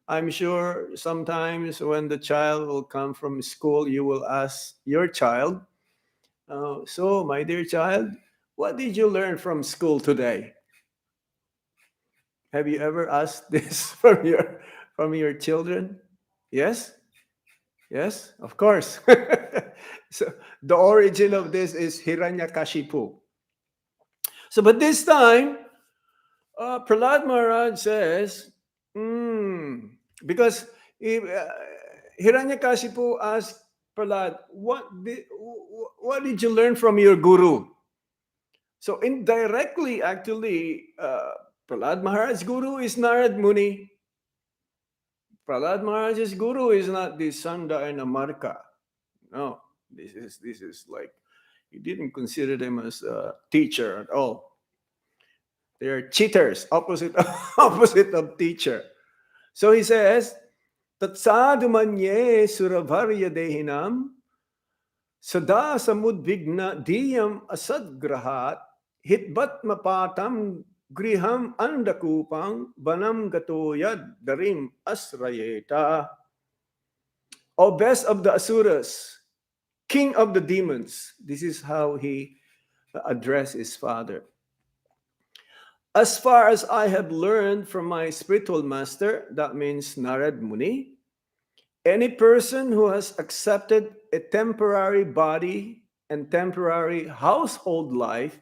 I'm sure sometimes when the child will come from school, you will ask your child, so my dear child, what did you learn from school today? Have you ever asked this from your children? Yes? Yes, of course. So the origin of this is Hiranyakashipu. So, but this time, Prahlad Maharaj says, because if, Hiranyakashipu asked Prahlad, what did you learn from your guru? So indirectly, actually, Prahlad Maharaj's guru is Narad Muni. Prahlad Maharaj's guru is not the Sanda and Amarka. No, this is like he didn't consider them as a teacher at all. They are cheaters, opposite opposite of teacher. So he says, Tatsadu manye suravarya dehinam sada samudvigna diyam asadgrahat hitbat mapatam griham andakupang banam gato yad darim asrayeta. O best of the asuras, king of the demons. This is how he addressed his father. As far as I have learned from my spiritual master, that means Narad Muni, any person who has accepted a temporary body and temporary household life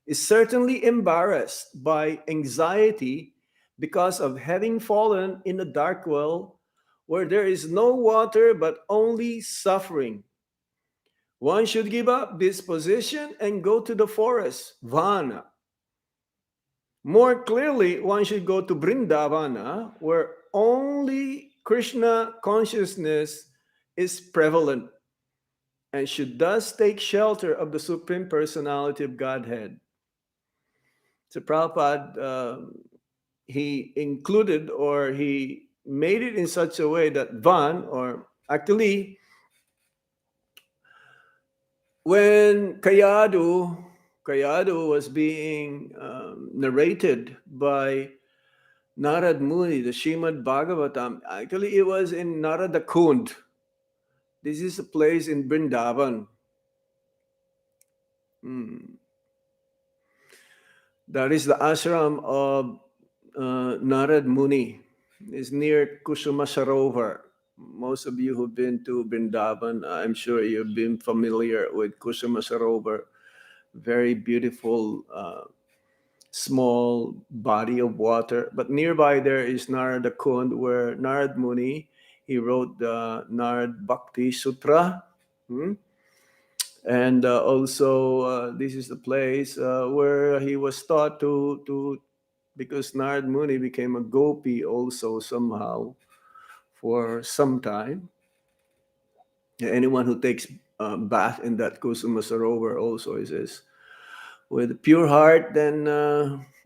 is certainly embarrassed by anxiety because of having fallen in a dark well where there is no water but only suffering. One should give up this position and go to the forest, Vana. More clearly, one should go to Vrindavana, where only Krishna consciousness is prevalent and should thus take shelter of the Supreme Personality of Godhead. So Prabhupada, he included or he made it in such a way that Van, or actually, when Kayadu was being narrated by Narad Muni, the Srimad Bhagavatam, actually it was in Narada Kund. This is a place in Vrindavan. That is the ashram of Narad Muni. It's near Kusuma Sarovar. Most of you who've been to Vrindavan, I'm sure you've been familiar with Kusuma Sarovar. Very beautiful, small body of water. But nearby there is Narada Kund, where Narad Muni, He wrote the Narad Bhakti Sutra. And also, this is the place where he was taught to because Narad Muni became a gopi also somehow for some time. Anyone who takes bath in that Kusuma Sarovar also, he says, with pure heart, then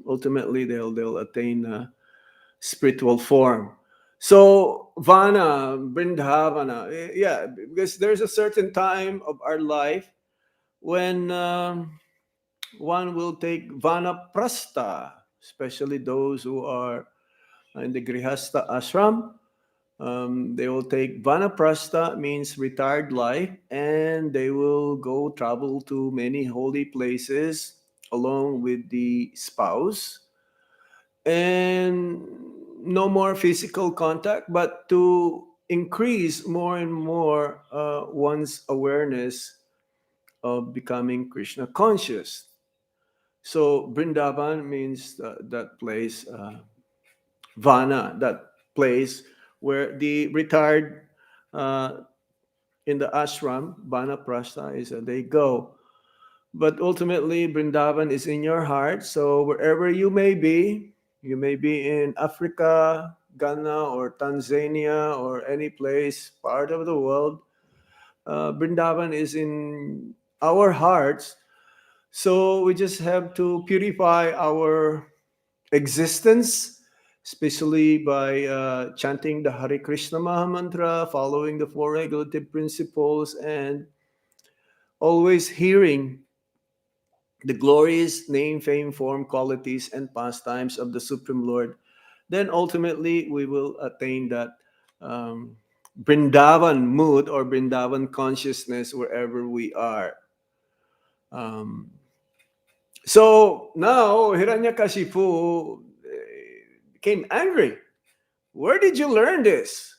ultimately they'll attain spiritual form. So Vana, Brindhavana, yeah, because there's a certain time of our life when one will take Vanaprastha, especially those who are in the Grihastha ashram. They will take Vanaprastha, means retired life, and they will go travel to many holy places along with the spouse, and no more physical contact, but to increase more and more one's awareness of becoming Krishna conscious. So Brindavan means that place, Vana, that place where the retired in the ashram, Vanaprastha, is they go. But ultimately, Brindavan is in your heart. So wherever you may be in Africa, Ghana, or Tanzania, or any place, part of the world, Brindavan is in our hearts. So we just have to purify our existence, especially by chanting the Hare Krishna Maha Mantra, following the four regulative principles, and always hearing the glorious name, fame, form, qualities, and pastimes of the Supreme Lord. Then ultimately we will attain that Brindavan mood or Brindavan consciousness wherever we are. So now Hiranyakashipu became angry. Where did you learn this?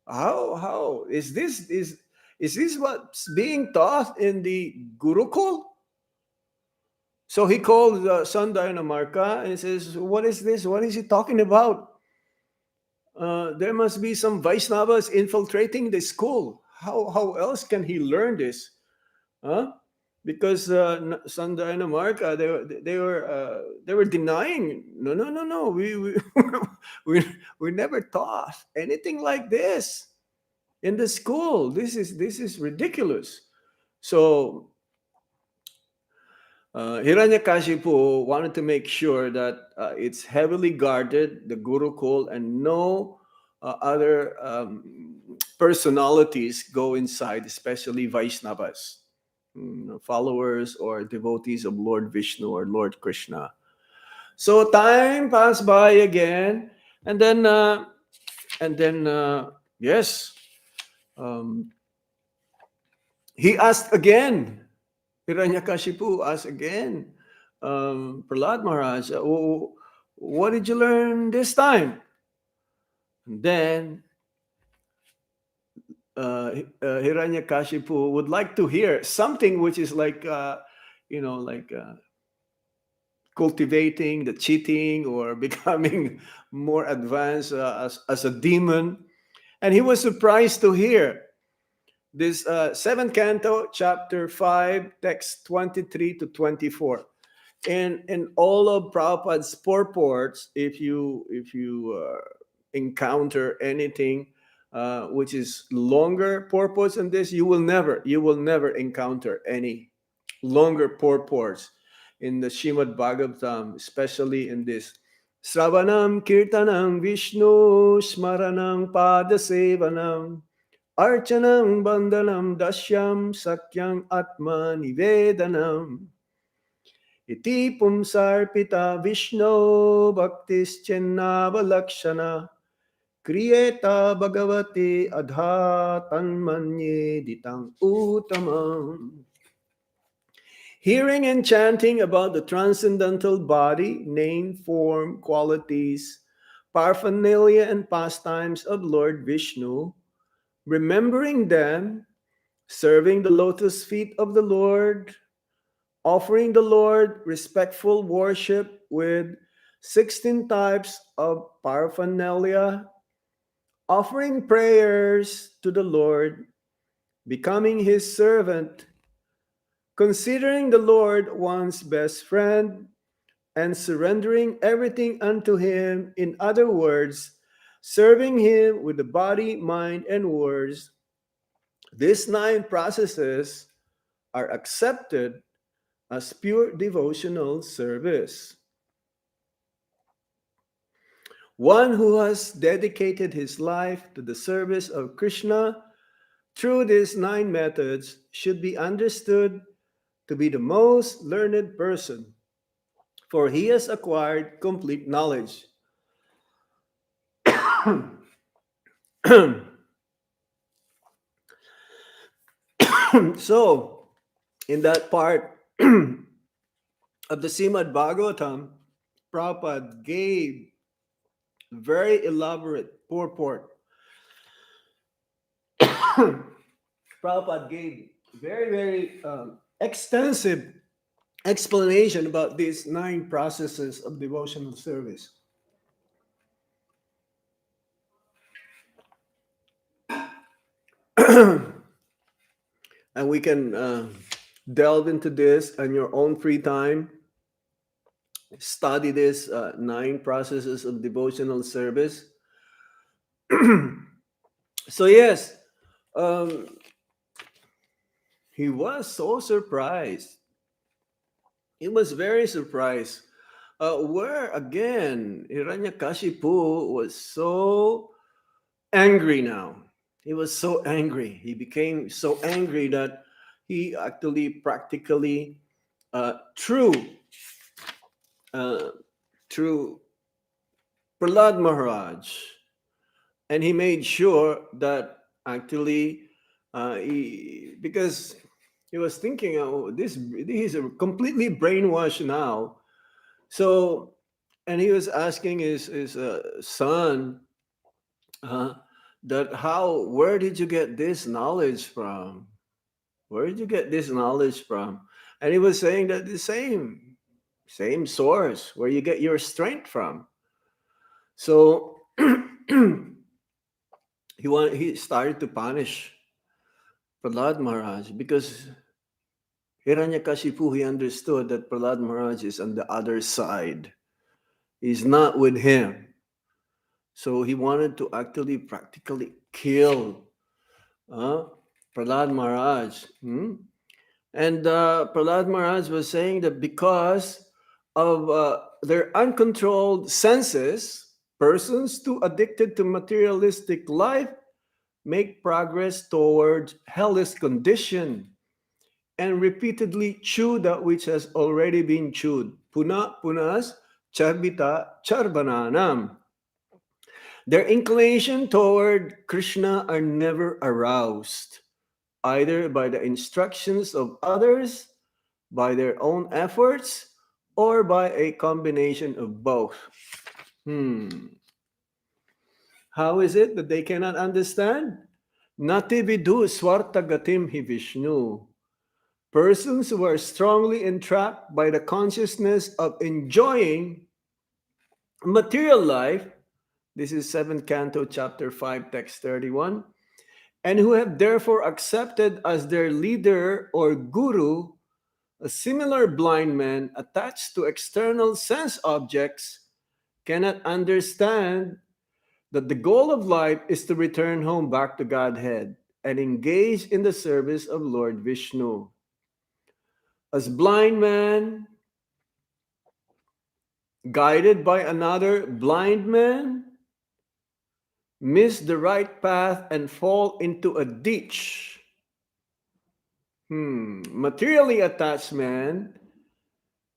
How is this what's being taught in the Gurukul? So he called Sandayanamarka and says, "What is this? What is he talking about? There must be some Vaishnavas infiltrating the school. How else can he learn this? Huh? Because Sandayanamarka, they were denying. No. We we never taught anything like this in the school. This is ridiculous." So Hiranyakashipu wanted to make sure that it's heavily guarded, the Gurukul, and no other personalities go inside, especially Vaishnavas, followers or devotees of Lord Vishnu or Lord Krishna. So time passed by again, and then yes, he asked again. Hiranyakashipu asked again, Prahlad Maharaj, what did you learn this time? And then Hiranyakashipu would like to hear something which is like, cultivating the cheating or becoming more advanced as a demon. And he was surprised to hear this 7th canto, chapter 5, text 23 to 24. In all of Prabhupada's purports, if you encounter anything which is longer purports than this, you will never encounter any longer purports in the Shrimad Bhagavatam, especially in this Sravanam Kirtanam Vishnu Smaranam Padasevanam Archanam Bandhanam Dashyam Sakyam Atma Nivedanam Iti Pumsarpita Vishnu Bhaktischennavalakshana Kriyeta Bhagavati Adha Tanmanye Ditang Uttamam. Hearing and chanting about the transcendental body, name, form, qualities, paraphernalia, and pastimes of Lord Vishnu, remembering them, serving the lotus feet of the Lord, offering the Lord respectful worship with 16 types of paraphernalia, offering prayers to the Lord, becoming his servant, considering the Lord one's best friend, and surrendering everything unto him, in other words, serving him with the body, mind, and words. These 9 processes are accepted as pure devotional service. One who has dedicated his life to the service of Krishna through these 9 methods should be understood to be the most learned person, for he has acquired complete knowledge. So, in that part of the Srimad Bhagavatam, Prabhupada gave very elaborate purport. Prabhupada gave very extensive explanation about these 9 processes of devotional service. And we can delve into this on your own free time. Study this 9 processes of devotional service. So yes, he was so surprised. He was very surprised. Where again, Hiranyakashipu was so angry now. He was so angry. He became so angry that he actually practically threw Prahlad Maharaj, and he made sure that actually because he was thinking, oh, this he's completely brainwashed now. So, and he was asking his son that where did you get this knowledge from? Where did you get this knowledge from? And he was saying that the same source where you get your strength from. So he started to punish Prahlad Maharaj because Hiranyakashipu, he understood that Prahlad Maharaj is on the other side. He's not with him. So he wanted to actually practically kill Prahlad Maharaj. And Prahlad Maharaj was saying that because of their uncontrolled senses, persons too addicted to materialistic life make progress towards hellish condition and repeatedly chew that which has already been chewed. Puna punas charbita charbananam. Their inclination toward Krishna are never aroused, either by the instructions of others, by their own efforts, or by a combination of both. How is it that they cannot understand? Nati vidu swarta gatim hi Vishnu. Persons who are strongly entrapped by the consciousness of enjoying material life, this is 7th Canto, Chapter 5, Text 31, and who have therefore accepted as their leader or guru a similar blind man attached to external sense objects, cannot understand that the goal of life is to return home back to Godhead and engage in the service of Lord Vishnu. As blind man, guided by another blind man, miss the right path and fall into a ditch. Materially attached man,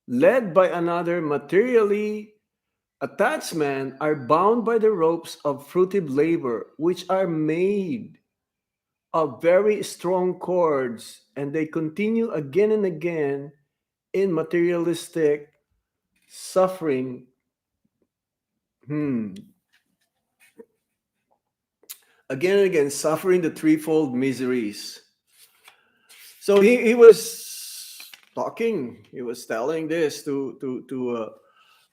led by another materially attached man, are bound by the ropes of fruitive labor, which are made of very strong cords, and they continue again and again in materialistic suffering. Again and again, suffering the threefold miseries. So he was talking, he was telling this to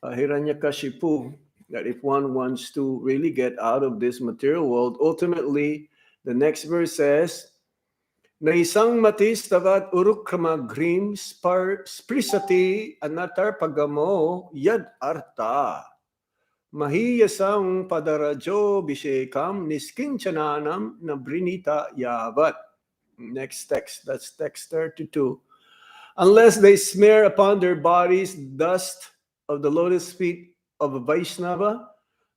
Hiranyakashipu. that if one wants to really get out of this material world, ultimately, the next verse says, na isang matis tavat urukramagrim sprisati anatar pagamo yad arta. Mahiyasang padarajo bishekam niskinchananam nabrinita yavat. Next text, that's text 32. Unless they smear upon their bodies dust of the lotus feet of a Vaishnava,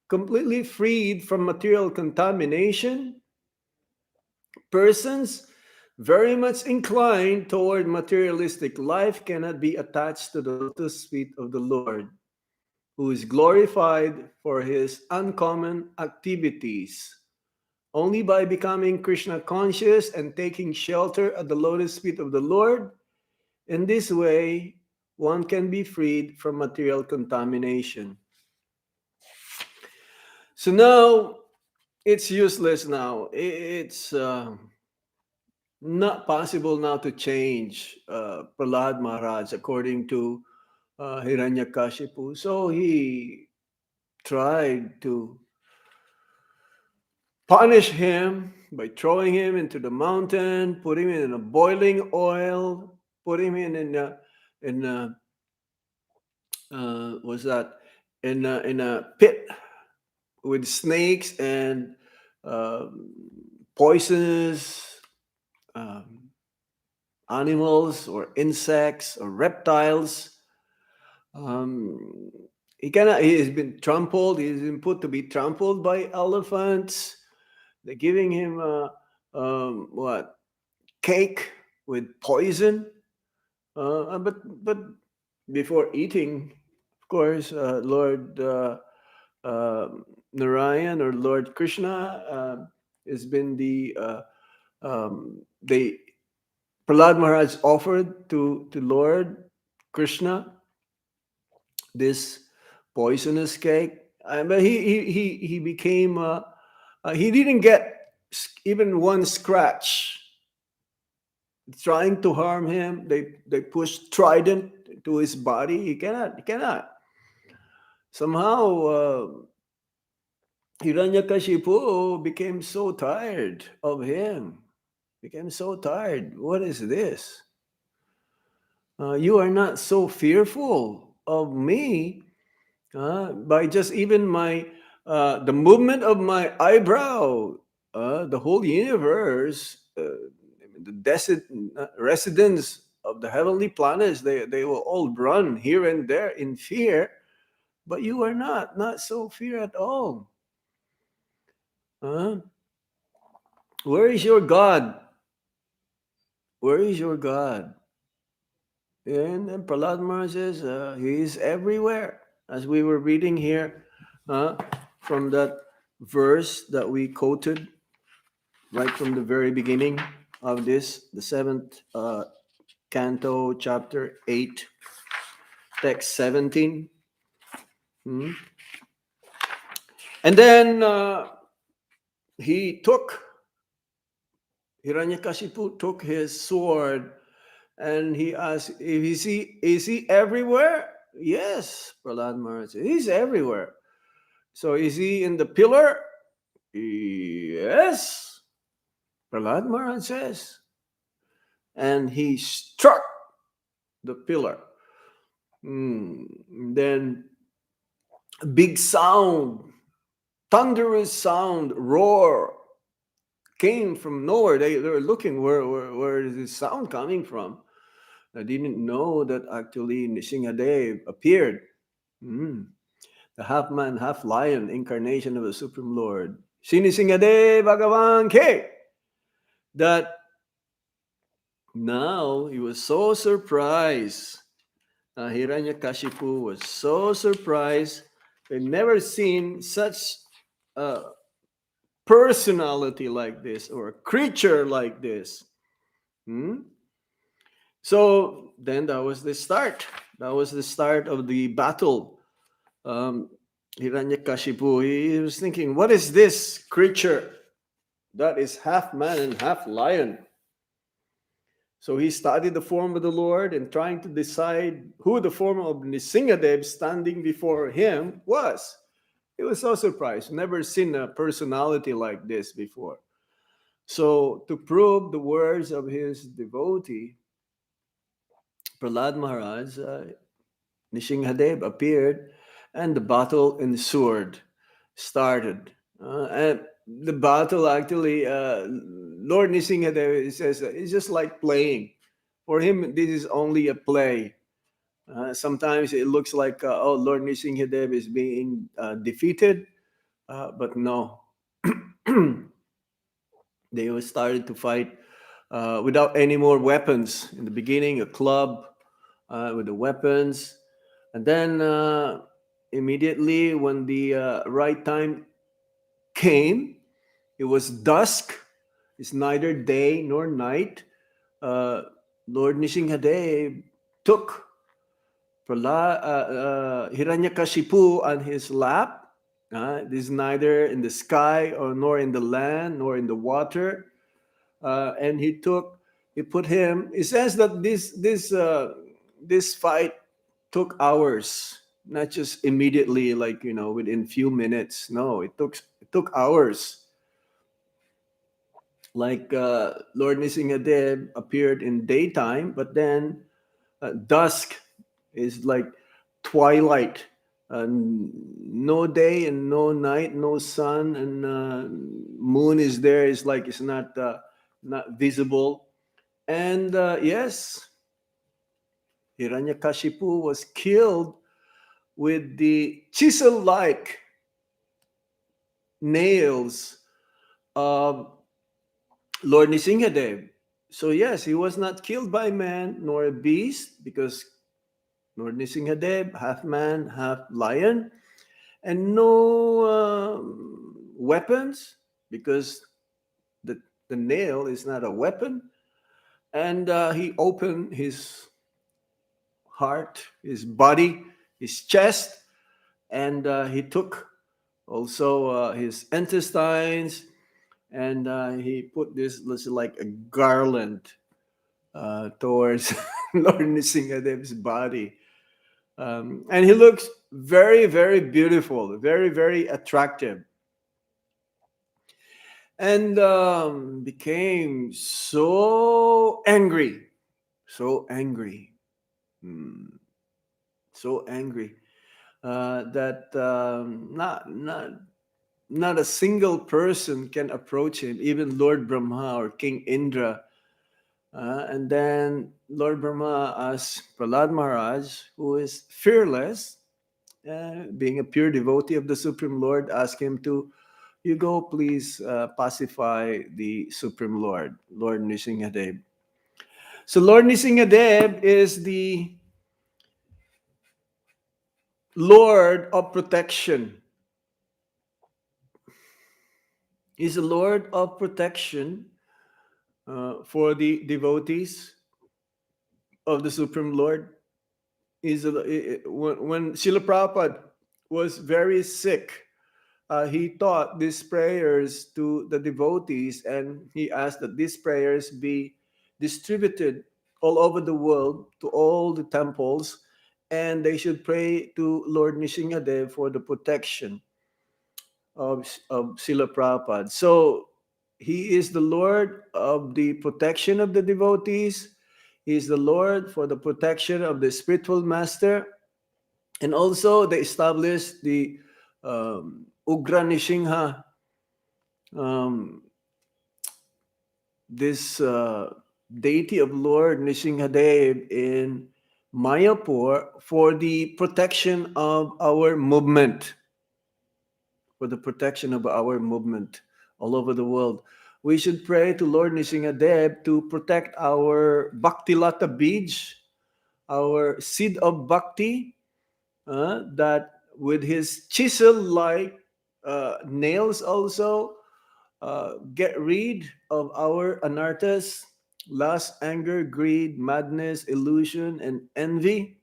completely freed from material contamination, persons very much inclined toward materialistic life cannot be attached to the lotus feet of the Lord, who is glorified for his uncommon activities. Only by becoming Krishna conscious and taking shelter at the lotus feet of the Lord, in this way, one can be freed from material contamination. So now, it's useless now. It's not possible now to change Prahlad Maharaj according to Hiranyakashipu. So he tried to punish him by throwing him into the mountain, put him in a boiling oil, put him in a pit with snakes and poisonous animals or insects or reptiles. He has been trampled. He's been put to be trampled by elephants. They're giving him cake with poison. But before eating, of course, Lord Narayan or Lord Krishna has been Prahlad Maharaj offered to Lord Krishna this poisonous cake, but he became he didn't get even one scratch. Trying to harm him, they pushed trident to his body. He cannot. Somehow Hiranyakashipu became so tired of him. Became so tired. What is this? You are not so fearful of me by just even the movement of my eyebrow. The whole universe, the residents of the heavenly planets, they will all run here and there in fear, but you are not so fear at all. Where is your God? Where is your God? And Prahlad Maharaj says he is everywhere, as we were reading here from that verse that we quoted right from the very beginning of this, the 7th canto, chapter 8, text 17. And then Hiranyakashipu took his sword and he asked, is he everywhere? Yes, Prahlad Maharaj said, he's everywhere. So is he in the pillar? Yes, Prahlad Maharaj says. And he struck the pillar. Then a big sound, thunderous sound, roar came from nowhere. They were looking where is this sound coming from. I didn't know that actually Nrisimhadeva appeared. The half man, half lion incarnation of the Supreme Lord. Nrisimhadeva Bhagavan K. That now he was so surprised. Hiranyakashipu was so surprised. They'd never seen such a personality like this or a creature like this. So then that was the start. That was the start of the battle. Hiranyakashipu, he was thinking, what is this creature that is half man and half lion? So he studied the form of the Lord and trying to decide who the form of Nrisimhadeva standing before him was. He was so surprised. Never seen a personality like this before. So to prove the words of his devotee, Prahlad Maharaj, Nrisimhadeva appeared, and the battle ensued, started. And the battle actually, Lord Nrisimhadeva says it's just like playing. For him, this is only a play. Sometimes it looks like, oh, Lord Nrisimhadeva is being defeated, but no. They started to fight without any more weapons. In the beginning, a club with the weapons. And then immediately when the right time came, it was dusk. It's neither day nor night. Lord Nrisimhadeva took Hiranyakashipu on his lap. This is neither in the sky or nor in the land nor in the water. And he put him. It says that this fight took hours, not just immediately, like within few minutes. No, it took hours. Like Lord Nrisimhadeva appeared in daytime, but then dusk is like twilight. No day and no night, no sun, and moon is there. It's like it's not visible. And yes, Hiranyakashipu was killed with the chisel-like nails of Lord Nrisimhadeva. So yes, he was not killed by man nor a beast, because Lord Nrisimhadeva, half man, half lion, and no weapons, because the nail is not a weapon. And he opened his heart, his body, his chest, and he took also his intestines, and he put this like a garland towards Lord Nrisimhadeva's body. And he looks very, very beautiful, very, very attractive. And became so angry, so angry, so angry that not a single person can approach him, even Lord Brahma or King Indra. And then Lord Brahma asked Prahlad Maharaj, who is fearless, being a pure devotee of the Supreme Lord, asked him to, you go please pacify the Supreme Lord, Lord Nrisimhadeva. So Lord Nrisimhadeva is the Lord of protection. He's the Lord of protection for the devotees of the Supreme Lord. When Srila Prabhupada was very sick, he taught these prayers to the devotees, and he asked that these prayers be distributed all over the world to all the temples, and they should pray to Lord Nrisimhadeva for the protection of Srila Prabhupada. So he is the Lord of the protection of the devotees. He is the Lord for the protection of the spiritual master. And also they established the Ugra Nrsimha, this deity of Lord Nrisimhadeva in Mayapur for the protection of our movement, for the protection of our movement all over the world. We should pray to Lord Nrisimhadeva to protect our Bhakti Lata Bij, our seed of Bhakti, that with his chisel-like nails also get rid of our anarthas, lust, anger, greed, madness, illusion, and envy.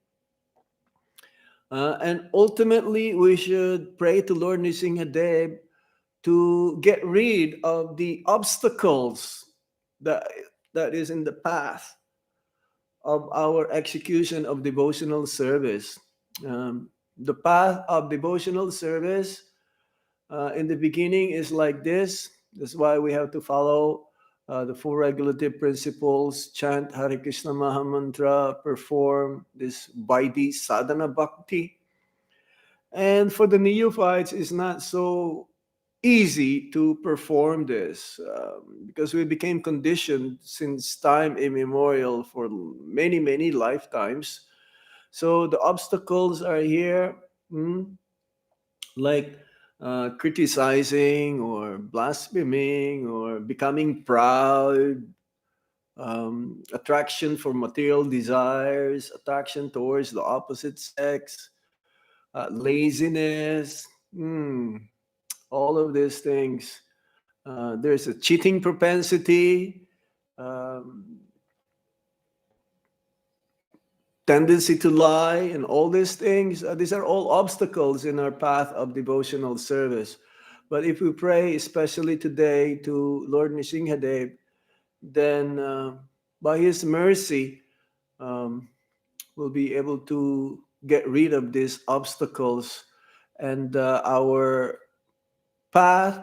And ultimately, we should pray to Lord Nrisimhadeva to get rid of the obstacles that is in the path of our execution of devotional service. The path of devotional service in the beginning is like this. That's why we have to follow the four regulative principles, chant Hare Krishna Mahamantra, perform this Vaidhi sadhana bhakti. And for the neophytes, it's not so easy to perform this because we became conditioned since time immemorial for many, many lifetimes. So the obstacles are here, like criticizing or blaspheming or becoming proud, attraction for material desires, attraction towards the opposite sex, laziness, all of these things. There's a cheating propensity, um, tendency to lie, and all these things. These are all obstacles in our path of devotional service. But if we pray, especially today, to Lord Nrisimhadeva, then by His mercy, um, we'll be able to get rid of these obstacles, and our path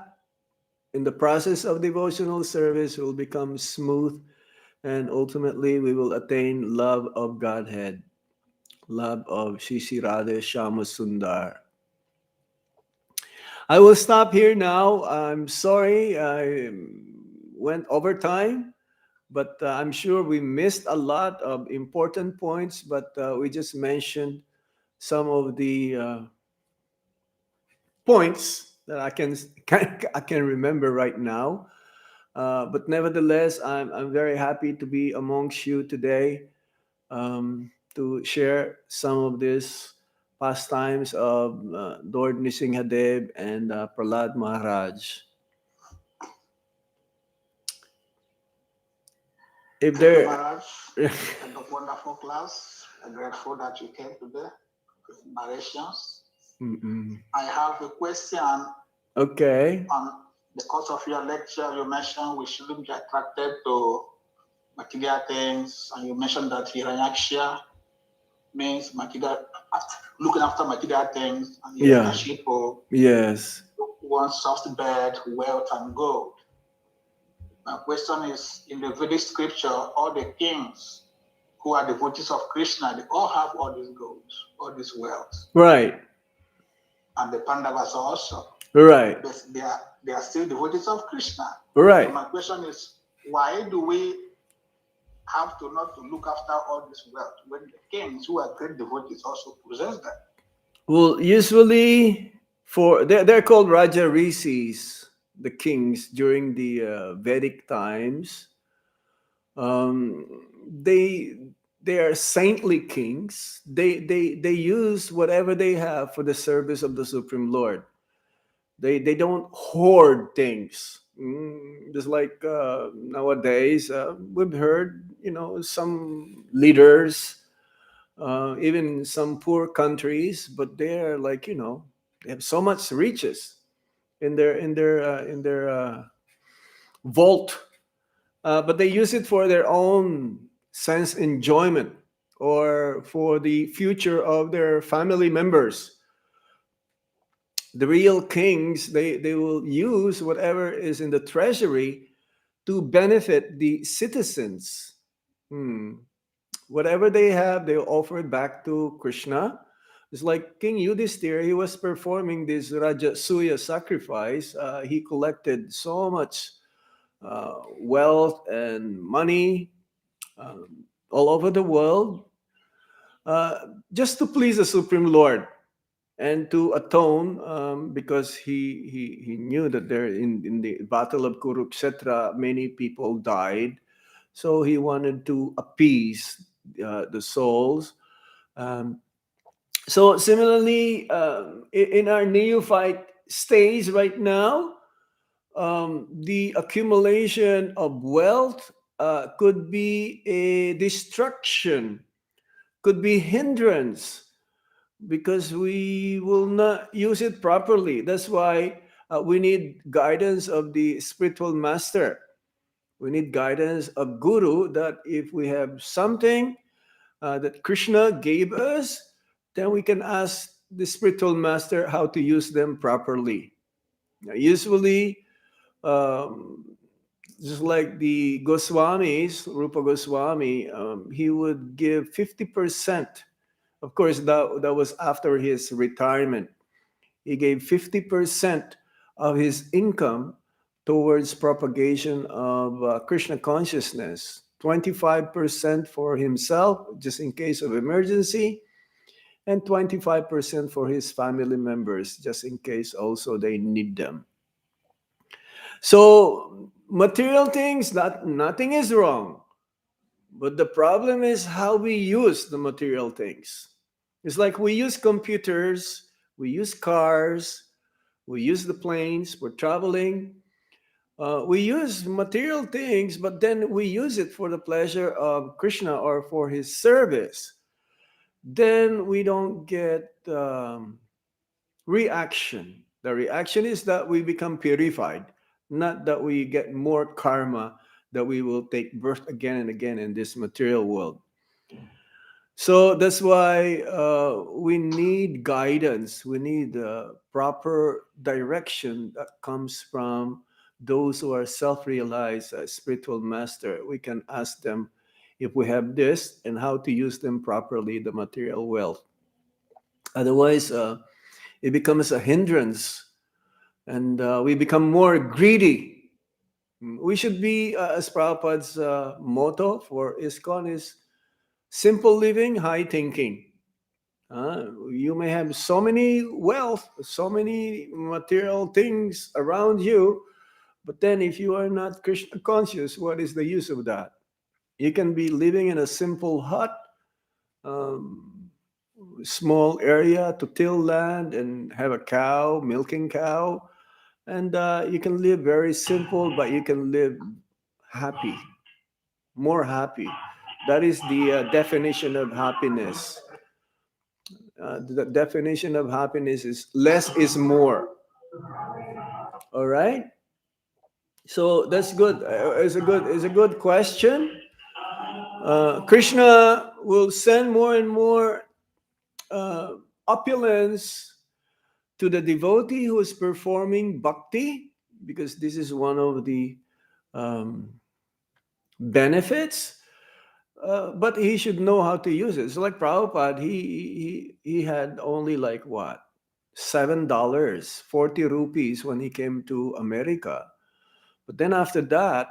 in the process of devotional service will become smooth, and ultimately we will attain love of Godhead, love of Shri Shri Radha Shama Sundar. I will stop here now. I'm sorry I went over time, but I'm sure we missed a lot of important points, but we just mentioned some of the points that I can remember right now. But nevertheless, I'm very happy to be amongst you today, to share some of these pastimes of Lord Nrisimhadeva and Prahlad Maharaj. If Thank you, there, Maharaj. And a wonderful class. I'm grateful that you came today with narrations. I have a question. Okay. On the course of your lecture, you mentioned we shouldn't be attracted to material things, and you mentioned that Hiranyaksha means material, looking after material things, and Hiranyakashipu wants soft bed, wealth, and gold. My question is, in the Vedic scripture, all the kings who are devotees of Krishna, they all have all this gold, all this wealth. Right. And the Pandavas also. Right. But they are still devotees of Krishna. Right. So my question is, why do we have to not to look after all this wealth when the kings who are great devotees also possess them? Well, usually they're called Raja Rishis, the kings during the Vedic times. They are saintly kings. They use whatever they have for the service of the Supreme Lord. They don't hoard things. Just like nowadays, we've heard some leaders, even some poor countries, but they're like they have so much riches in their vault, but they use it for their own sense enjoyment or for the future of their family members. The real kings, they will use whatever is in the treasury to benefit the citizens. Whatever they have, they offer it back to Krishna. It's like King Yudhishthira, he was performing this Rajasuya sacrifice. He collected so much wealth and money all over the world, just to please the Supreme Lord and to atone, because he knew that there in the battle of Kurukshetra many people died, so he wanted to appease the souls. So similarly, in our neophyte stage right now, the accumulation of wealth could be a destruction, could be hindrance, because we will not use it properly. That's why we need guidance of the spiritual master. We need guidance of guru, that if we have something that Krishna gave us, then we can ask the spiritual master how to use them properly. Usually, um, just like the Goswamis, Rupa Goswami, he would give 50%. Of course, that was after his retirement. He gave 50% of his income towards propagation of Krishna consciousness, 25% for himself, just in case of emergency, and 25% for his family members, just in case also they need them. So material things, nothing is wrong. But the problem is how we use the material things. It's like we use computers, we use cars, we use the planes, we're traveling. We use material things, but then we use it for the pleasure of Krishna or for his service. Then we don't get reaction. The reaction is that we become purified, not that we get more karma, that we will take birth again and again in this material world. So that's why we need guidance. We need proper direction that comes from those who are self-realized spiritual master. We can ask them if we have this and how to use them properly, the material wealth. Otherwise, it becomes a hindrance, and we become more greedy. We should be, as Prabhupada's motto for Iskcon is simple living, high thinking. You may have so many wealth, so many material things around you, but then if you are not Krishna conscious, what is the use of that? You can be living in a simple hut, um, small area to till land and have a cow, milking cow, and you can live very simple, but you can live happy, more happy. That is the definition of happiness. The definition of happiness is less is more. All right. So that's good. It's a good question. Krishna will send more and more uh, opulence to the devotee who is performing bhakti, because this is one of the um, benefits. But he should know how to use it. So like Prabhupada, he had only like what, $7, 40 rupees when he came to America. But then after that,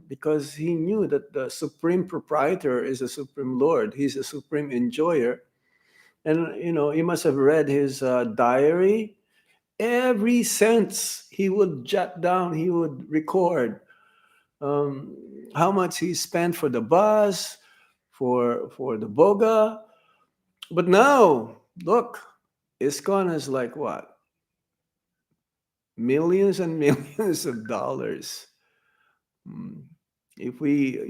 because he knew that the supreme proprietor is a supreme lord, he's a supreme enjoyer, and he must have read his diary. Every cent he would jot down, he would record um, how much he spent for the bus, for the boga. But now, look, Iskcon is like what? Millions and millions of dollars. If we,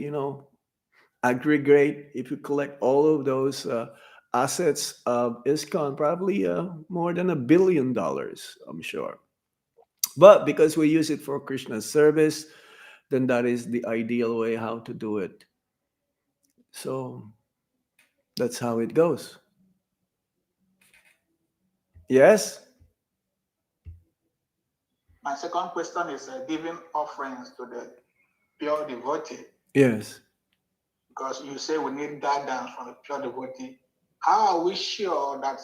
aggregate, if you collect all of those assets of Iskcon, probably more than $1 billion, I'm sure. But because we use it for Krishna's service, then that is the ideal way how to do it. So that's how it goes. Yes? My second question is giving offerings to the pure devotee. Yes. Because you say we need guidance from the pure devotee. How are we sure that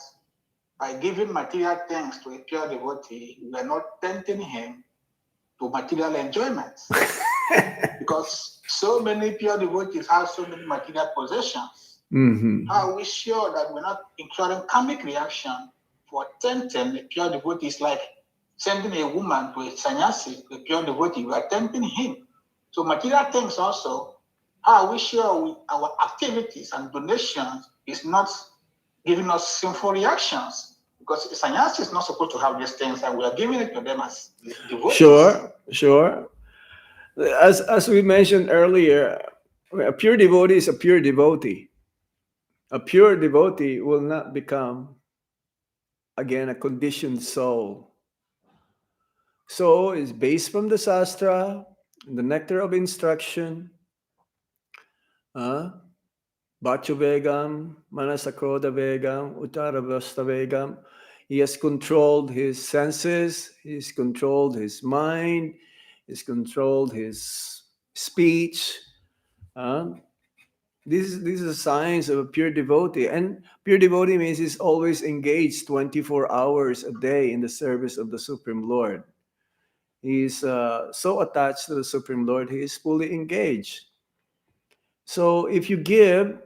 by giving material things to a pure devotee, we are not tempting him to material enjoyment? Because so many pure devotees have so many material possessions. Mm-hmm. How are we sure that we're not incurring karmic reaction for tempting a pure devotee? It's like sending a woman to a sannyasi, a pure devotee, we are tempting him. So material things also, how are we sure our activities and donations is not giving us sinful reactions? Because a sannyasi is not supposed to have these things, and we are giving it to them as devotees. Sure. As we mentioned earlier, a pure devotee is a pure devotee. A pure devotee will not become, again, a conditioned soul. So it's based from the Shastra, the nectar of instruction, Bhachu Vegam, Manasakroda Vegam, Uttara Vasta Vegam. He has controlled his senses, he's controlled his mind, he's controlled his speech. These are signs of a pure devotee. And pure devotee means he's always engaged 24 hours a day in the service of the Supreme Lord. He's so attached to the Supreme Lord, he is fully engaged. So if you give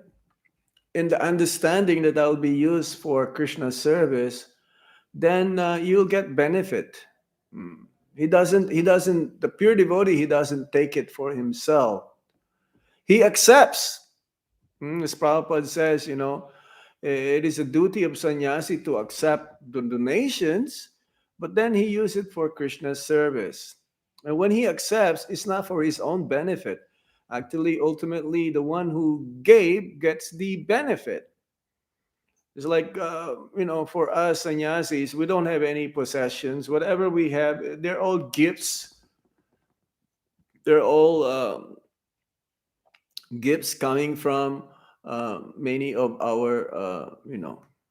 in the understanding that I'll be used for Krishna's service, then you'll get benefit. The pure devotee, he doesn't take it for himself. He accepts. As Prabhupada says, it is a duty of sannyasi to accept the donations, but then he uses it for Krishna's service. And when he accepts, it's not for his own benefit. Actually, ultimately, the one who gave gets the benefit. It's like, for us sannyasis, we don't have any possessions. Whatever we have, they're all gifts. They're all gifts coming from many of our,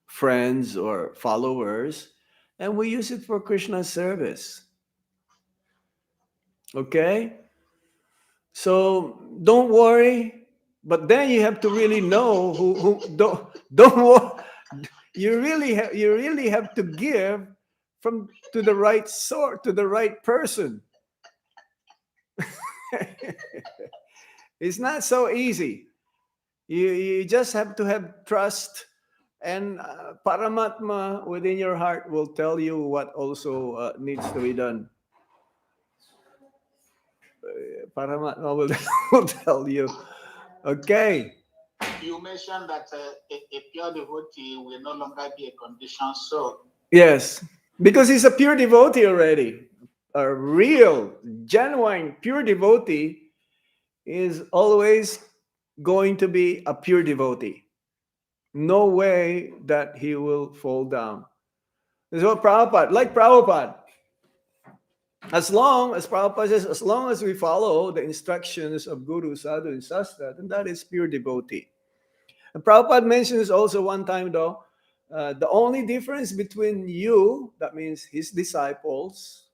friends or followers. And we use it for Krishna's service. Okay? So don't worry. But then you have to really know who don't worry. You really have to give to the right sort, to the right person. It's not so easy. You just have to have trust, and Paramatma within your heart will tell you what also needs to be done. Paramatma will tell you. Okay. You mentioned that a pure devotee will no longer be a conditioned soul. Yes, because he's a pure devotee already. A real, genuine, pure devotee is always going to be a pure devotee. No way that he will fall down. This is what Prabhupada. As long as Prabhupada says, as long as we follow the instructions of Guru, Sadhu, and Sastra, then that is pure devotee. And Prabhupada mentions also one time, though, the only difference between you, that means his disciples,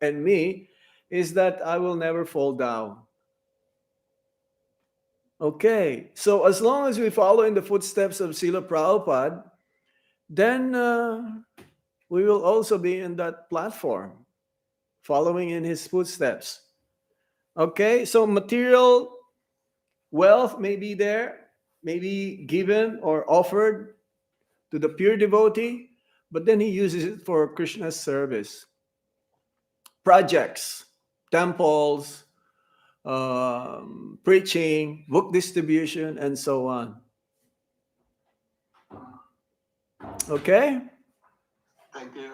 and me, is that I will never fall down. Okay, so as long as we follow in the footsteps of Srila Prabhupada, then we will also be in that platform, following in his footsteps. Okay, so material wealth may be there, may be given or offered to the pure devotee, but then he uses it for Krishna's service. Projects, temples, preaching, book distribution, and so on. Okay? Thank you.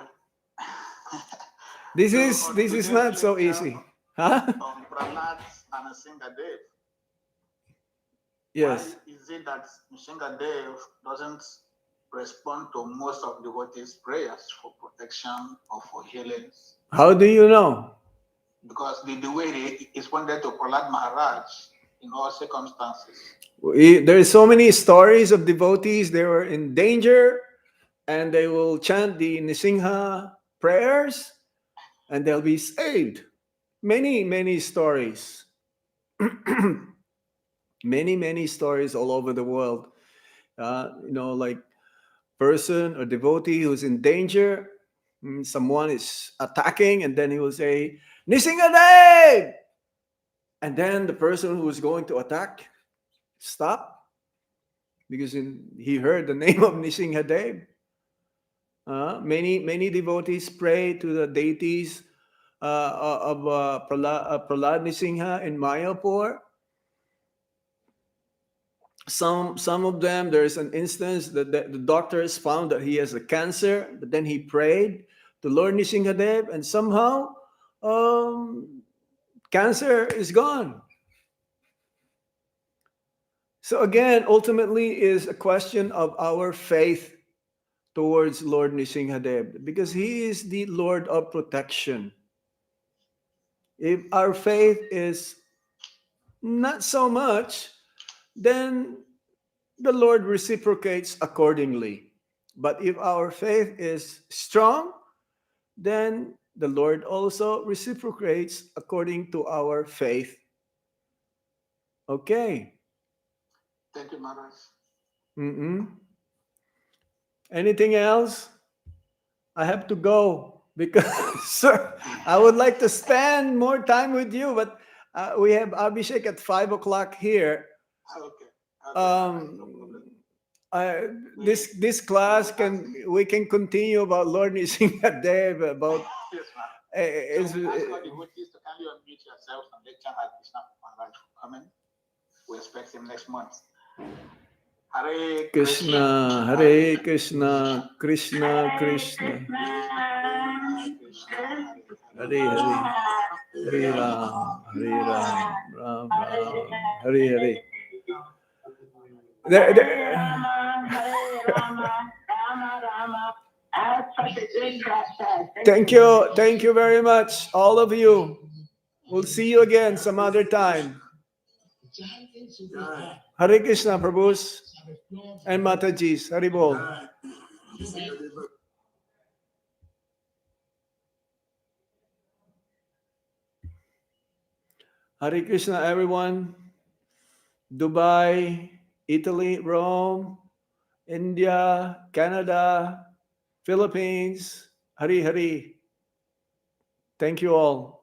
This is not so easy. Huh? Prahlad and Nrisimhadeva. Yes. Why is it that Nrisimhadeva doesn't respond to most of devotees' prayers for protection or for healings? How do you know? Because the way he responded to Prahlad Maharaj in all circumstances. There are so many stories of devotees. They were in danger, and they will chant the Nrisimha prayers, and they'll be saved. Many stories. many stories all over the world. Like person or devotee who's in danger, someone is attacking, and then he will say, Nrisimhadeva! And then the person who is going to attack stop, because he heard the name of Nrisimhadeva. Many devotees pray to the deities of Prahlad Nrisimha in Mayapur. Some of them, there's an instance that the doctors found that he has a cancer, but then he prayed to Lord Nrisimhadeva, and somehow cancer is gone. So again, ultimately is a question of our faith towards Lord Nrisimhadeva, because he is the Lord of protection. If our faith is not so much, then the Lord reciprocates accordingly. But if our faith is strong, then the Lord also reciprocates according to our faith. Okay. Thank you, Maharaj. Anything else? I have to go because, sir, I would like to spend more time with you, but we have Abhishek at 5:00 here. Okay. This class we can continue about Lord Nrisimhadeva, about Yes, ma'am. So we ask all devotees to kindly unmute yourselves and lecture Hare Krishna Maharaj coming. We expect him next month. Hare Krishna, Hare Krishna, Krishna Krishna, Hare Hare, Hare Ram, Hare Ram, Ram Ram, Hare Hare. Thank you very much, all of you. We'll see you again some other time. Hare Krishna, Prabhus and Matajis. Haribol. Hare Krishna, everyone. Dubai, Italy, Rome, India, Canada, Philippines. Hari Hari. Thank you all.